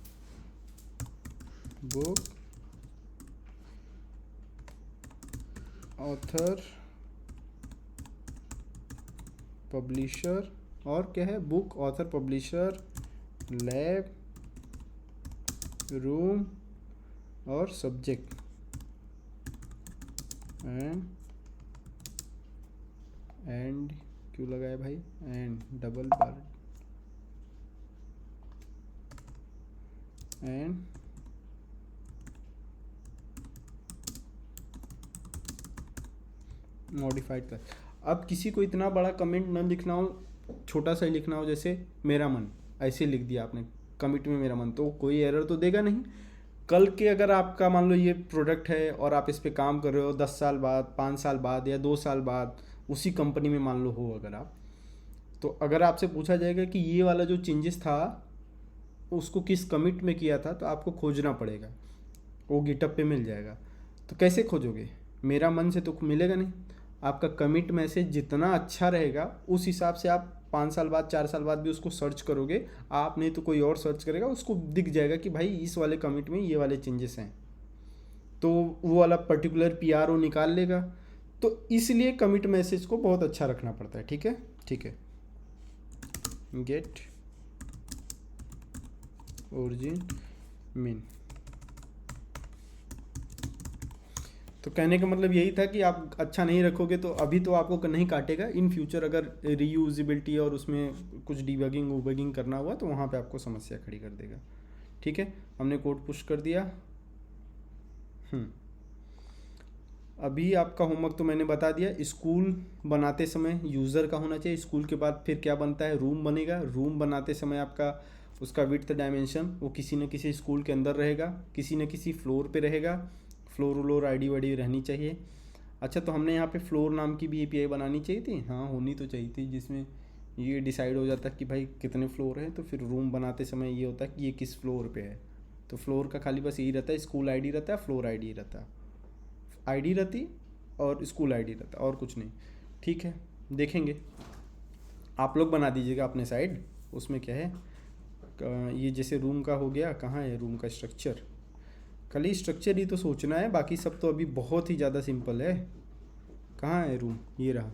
book author publisher, और क्या है, book author publisher lab room और सब्जेक्ट एंड क्यों लगाया भाई, and double bar and modified कर। अब किसी को इतना बड़ा कमेंट न लिखना हो, छोटा सा ही लिखना हो, जैसे मेरा मन, ऐसे लिख दिया आपने कमिट में मेरा मन, तो कोई एरर तो देगा नहीं। कल के अगर आपका मान लो ये प्रोडक्ट है और आप इस पे काम कर रहे हो 10 साल बाद, 5 साल बाद या 2 साल बाद, उसी कंपनी में मान लो हो अगर आप, तो अगर आपसे पूछा जाएगा कि ये वाला जो चेंजेस था उसको किस कमिट में किया था, तो आपको खोजना पड़ेगा, वो गिटअप पे मिल जाएगा। तो कैसे खोजोगे, मेरा मन से तो मिलेगा नहीं। आपका कमिट मैसेज जितना अच्छा रहेगा उस हिसाब से आप 5 साल बाद 4 साल बाद भी उसको सर्च करोगे, आप नहीं तो कोई और सर्च करेगा, उसको दिख जाएगा कि भाई इस वाले कमिट में ये वाले चेंजेस हैं, तो वो वाला पर्टिकुलर पीआरओ निकाल लेगा। तो इसलिए कमिट मैसेज को बहुत अच्छा रखना पड़ता है। ठीक है, ठीक है। गेट ओरिजिन मीन, तो कहने का मतलब यही था कि आप अच्छा नहीं रखोगे तो अभी तो आपको नहीं काटेगा, इन फ्यूचर अगर रीयूजिबिलिटी और उसमें कुछ डिबगिंग वबगिंग करना हुआ तो वहाँ पे आपको समस्या खड़ी कर देगा। ठीक है, हमने कोड पुश कर दिया। अभी आपका होमवर्क तो मैंने बता दिया। स्कूल बनाते समय यूज़र का होना चाहिए, स्कूल के बाद फिर क्या बनता है, रूम बनेगा। रूम बनाते समय आपका उसका विड्थ डायमेंशन वो किसी न किसी स्कूल के अंदर रहेगा, किसी न किसी फ्लोर पे रहेगा, फ्लोर व्लोर आईडी वाईडी रहनी चाहिए। अच्छा, तो हमने यहाँ पे फ्लोर नाम की भी एपीआई बनानी चाहिए थी, हाँ होनी तो चाहिए थी, जिसमें ये डिसाइड हो जाता कि भाई कितने फ्लोर हैं, तो फिर रूम बनाते समय ये होता है कि ये किस फ्लोर पे है। तो फ्लोर का खाली बस यही रहता है, स्कूल आईडी रहता है, फ्लोर आईडी रहता है, आईडी रहती और स्कूल आईडी रहता, और कुछ नहीं। ठीक है, देखेंगे, आप लोग बना दीजिएगा अपने साइड। उसमें क्या है, ये जैसे रूम का हो गया, कहाँ है रूम का स्ट्रक्चर, खाली स्ट्रक्चर ही तो सोचना है, बाकी सब तो अभी बहुत ही ज़्यादा सिंपल है। कहाँ है रूम, ये रहा।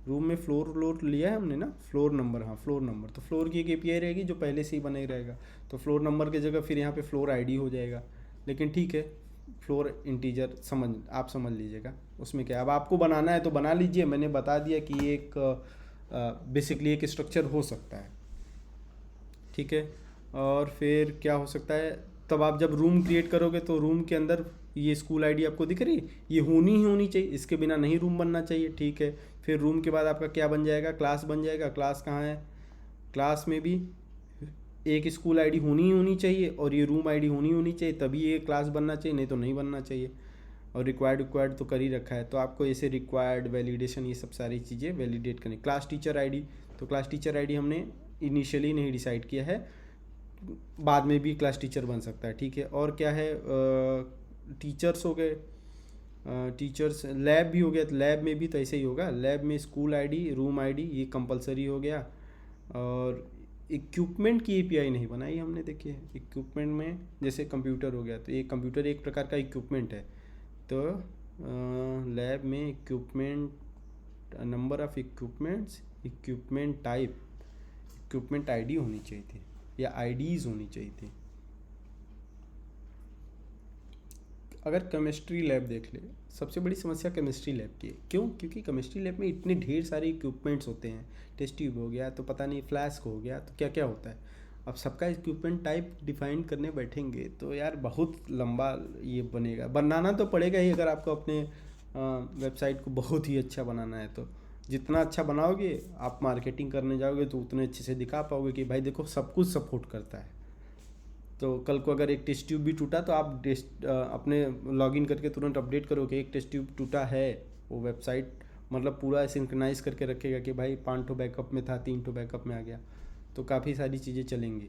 रूम में फ्लोर व्लोर लिया है हमने ना, फ्लोर नंबर, हाँ फ्लोर नंबर, तो फ्लोर की एक एपीआई रहेगी जो पहले से ही बना ही रहेगा, तो फ्लोर नंबर की जगह फिर यहाँ पे फ्लोर आईडी हो जाएगा। लेकिन ठीक है, फ्लोर इंटीजर आप समझ लीजिएगा, उसमें क्या, अब आपको बनाना है तो बना लीजिए। मैंने बता दिया कि ये एक बेसिकली एक स्ट्रक्चर हो सकता है। ठीक है, और फिर क्या हो सकता है, तब आप जब रूम क्रिएट करोगे तो रूम के अंदर ये स्कूल आईडी आपको दिख रही है, ये होनी ही होनी चाहिए, इसके बिना नहीं रूम बनना चाहिए। ठीक है, फिर रूम के बाद आपका क्या बन जाएगा, क्लास बन जाएगा। क्लास कहाँ है, क्लास में भी एक स्कूल आईडी होनी ही होनी चाहिए और ये रूम आईडी होनी होनी चाहिए, तभी ये क्लास बनना चाहिए, नहीं तो नहीं बनना चाहिए। और रिक्वायर्ड तो कर ही रखा है, तो आपको ऐसे रिक्वायर्ड वैलिडेशन ये सब सारी चीज़ें वैलिडेट करनी। क्लास टीचर आईडी, तो क्लास टीचर आईडी हमने इनिशियली नहीं डिसाइड किया है, बाद में भी क्लास टीचर बन सकता है। ठीक है, और क्या है, टीचर्स हो गए, टीचर्स, लैब भी हो गया, तो लैब में भी तो ऐसे ही होगा, लैब में स्कूल आईडी रूम आईडी ये कंपलसरी हो गया। और इक्विपमेंट की एपीआई नहीं बनाई हमने, देखिए इक्विपमेंट में जैसे कंप्यूटर हो गया, तो ये कंप्यूटर एक प्रकार का इक्विपमेंट है, तो लैब में equipment, number of equipments, equipment type, equipment ID होनी चाहिए थी या आईडीज़ होनी चाहिए थी। अगर केमिस्ट्री लैब देख ले, सबसे बड़ी समस्या केमिस्ट्री लैब की है। क्यों? क्योंकि केमिस्ट्री लैब में इतने ढेर सारे इक्विपमेंट्स होते हैं, टेस्ट ट्यूब हो गया, तो पता नहीं फ्लास्क हो गया, तो क्या क्या होता है। अब सबका इक्विपमेंट टाइप डिफाइन करने बैठेंगे तो यार बहुत लंबा ये बनेगा, बनाना तो पड़ेगा ही। अगर आपको अपने वेबसाइट को बहुत ही अच्छा बनाना है तो जितना अच्छा बनाओगे, आप मार्केटिंग करने जाओगे तो उतने अच्छे से दिखा पाओगे कि भाई देखो सब कुछ सपोर्ट करता है। तो कल को अगर एक टेस्ट ट्यूब भी टूटा तो आप अपने लॉगिन करके तुरंत अपडेट करो कि एक टेस्ट ट्यूब टूटा है, वो वेबसाइट मतलब पूरा सिंक्रोनाइज करके रखेगा कि भाई 5 ठो बैकअप में था, 3 ठो बैकअप में आ गया, तो काफ़ी सारी चीज़ें चलेंगी।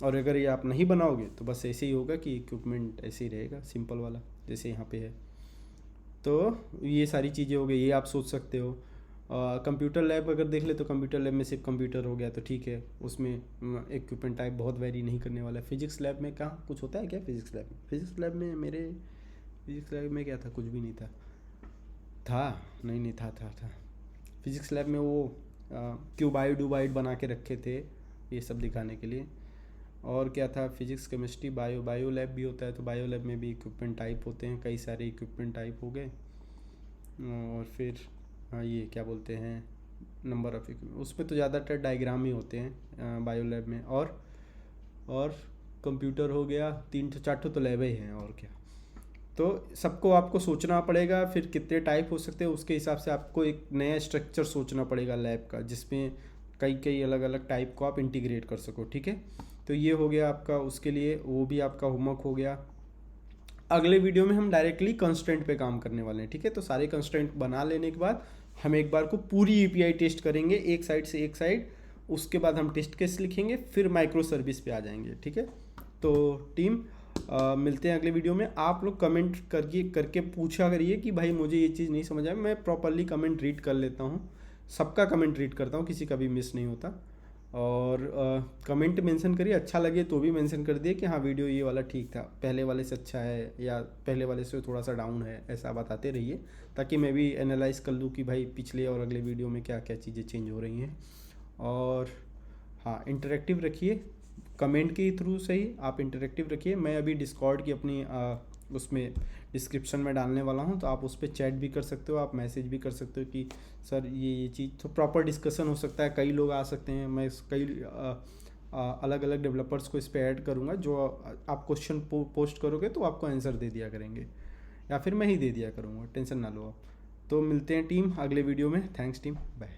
और अगर ये आप नहीं बनाओगे तो बस ऐसे ही होगा कि इक्विपमेंट ऐसे ही रहेगा सिंपल वाला, जैसे यहाँ पे है। तो ये सारी चीज़ें हो गई, ये आप सोच सकते हो। कंप्यूटर लैब अगर देख ले तो कंप्यूटर लैब में सिर्फ कंप्यूटर हो गया तो ठीक है, उसमें इक्विपमेंट टाइप बहुत वेरी नहीं करने वाला है। फिजिक्स लैब में कहाँ कुछ होता है क्या? फिजिक्स लैब में मेरे फिजिक्स लैब में क्या था? कुछ भी नहीं था। नहीं नहीं था। फिजिक्स लैब में वो क्यूबाइड वूबाइड बना के रखे थे ये सब दिखाने के लिए। और क्या था? फिजिक्स केमिस्ट्री बायो लैब भी होता है, तो बायो लैब में भी इक्विपमेंट टाइप होते हैं, कई सारे इक्विपमेंट टाइप हो गए। और फिर ये क्या बोलते हैं, नंबर ऑफ इक्विपमेंट, उसमें तो ज़्यादातर डायग्राम ही होते हैं बायो लैब में। और कंप्यूटर हो गया, 3 4 तो लैब ही हैं और क्या। तो सबको आपको सोचना पड़ेगा, फिर कितने टाइप हो सकते हैं उसके हिसाब से आपको एक नया स्ट्रक्चर सोचना पड़ेगा लैब का, जिसमें कई अलग अलग टाइप को आप इंटीग्रेट कर सको। ठीक है, तो ये हो गया आपका, उसके लिए वो भी आपका होमवर्क हो गया। अगले वीडियो में हम डायरेक्टली कंस्ट्रेंट पे काम करने वाले हैं। ठीक है, तो सारे कंस्ट्रेंट बना लेने के बाद हम एक बार को पूरी एपीआई टेस्ट करेंगे, एक साइड से एक साइड। उसके बाद हम टेस्ट केस लिखेंगे, फिर माइक्रो सर्विस पे आ जाएंगे। ठीक है, तो टीम मिलते हैं अगले वीडियो में। आप लोग कमेंट करके पूछा करिए कि भाई मुझे ये चीज़ नहीं समझ आया। मैं प्रॉपरली कमेंट रीड कर लेता हूँ, सबका कमेंट रीड करता हूँ, किसी का भी मिस नहीं होता। और कमेंट मेंशन करिए, अच्छा लगे तो भी मेंशन कर दिए कि हाँ वीडियो ये वाला ठीक था, पहले वाले से अच्छा है या पहले वाले से थोड़ा सा डाउन है, ऐसा बताते रहिए ताकि मैं भी एनालाइज कर लूँ कि भाई पिछले और अगले वीडियो में क्या क्या चीज़ें चेंज हो रही हैं। और हाँ, इंटरेक्टिव रखिए, कमेंट के थ्रू से ही आप इंटरेक्टिव रखिए। मैं अभी डिस्कॉर्ड की अपनी उसमें डिस्क्रिप्शन में डालने वाला हूँ, तो आप उस पर चैट भी कर सकते हो, आप मैसेज भी कर सकते हो कि सर ये चीज़, तो प्रॉपर डिस्कशन हो सकता है, कई लोग आ सकते हैं। मैं कई अलग अलग डेवलपर्स को इस पर ऐड करूँगा, जो आप क्वेश्चन पोस्ट करोगे तो आपको आंसर दे दिया करेंगे, या फिर मैं ही दे दिया करूँगा, टेंशन ना लो आप। तो मिलते हैं टीम अगले वीडियो में। Thanks team, bye.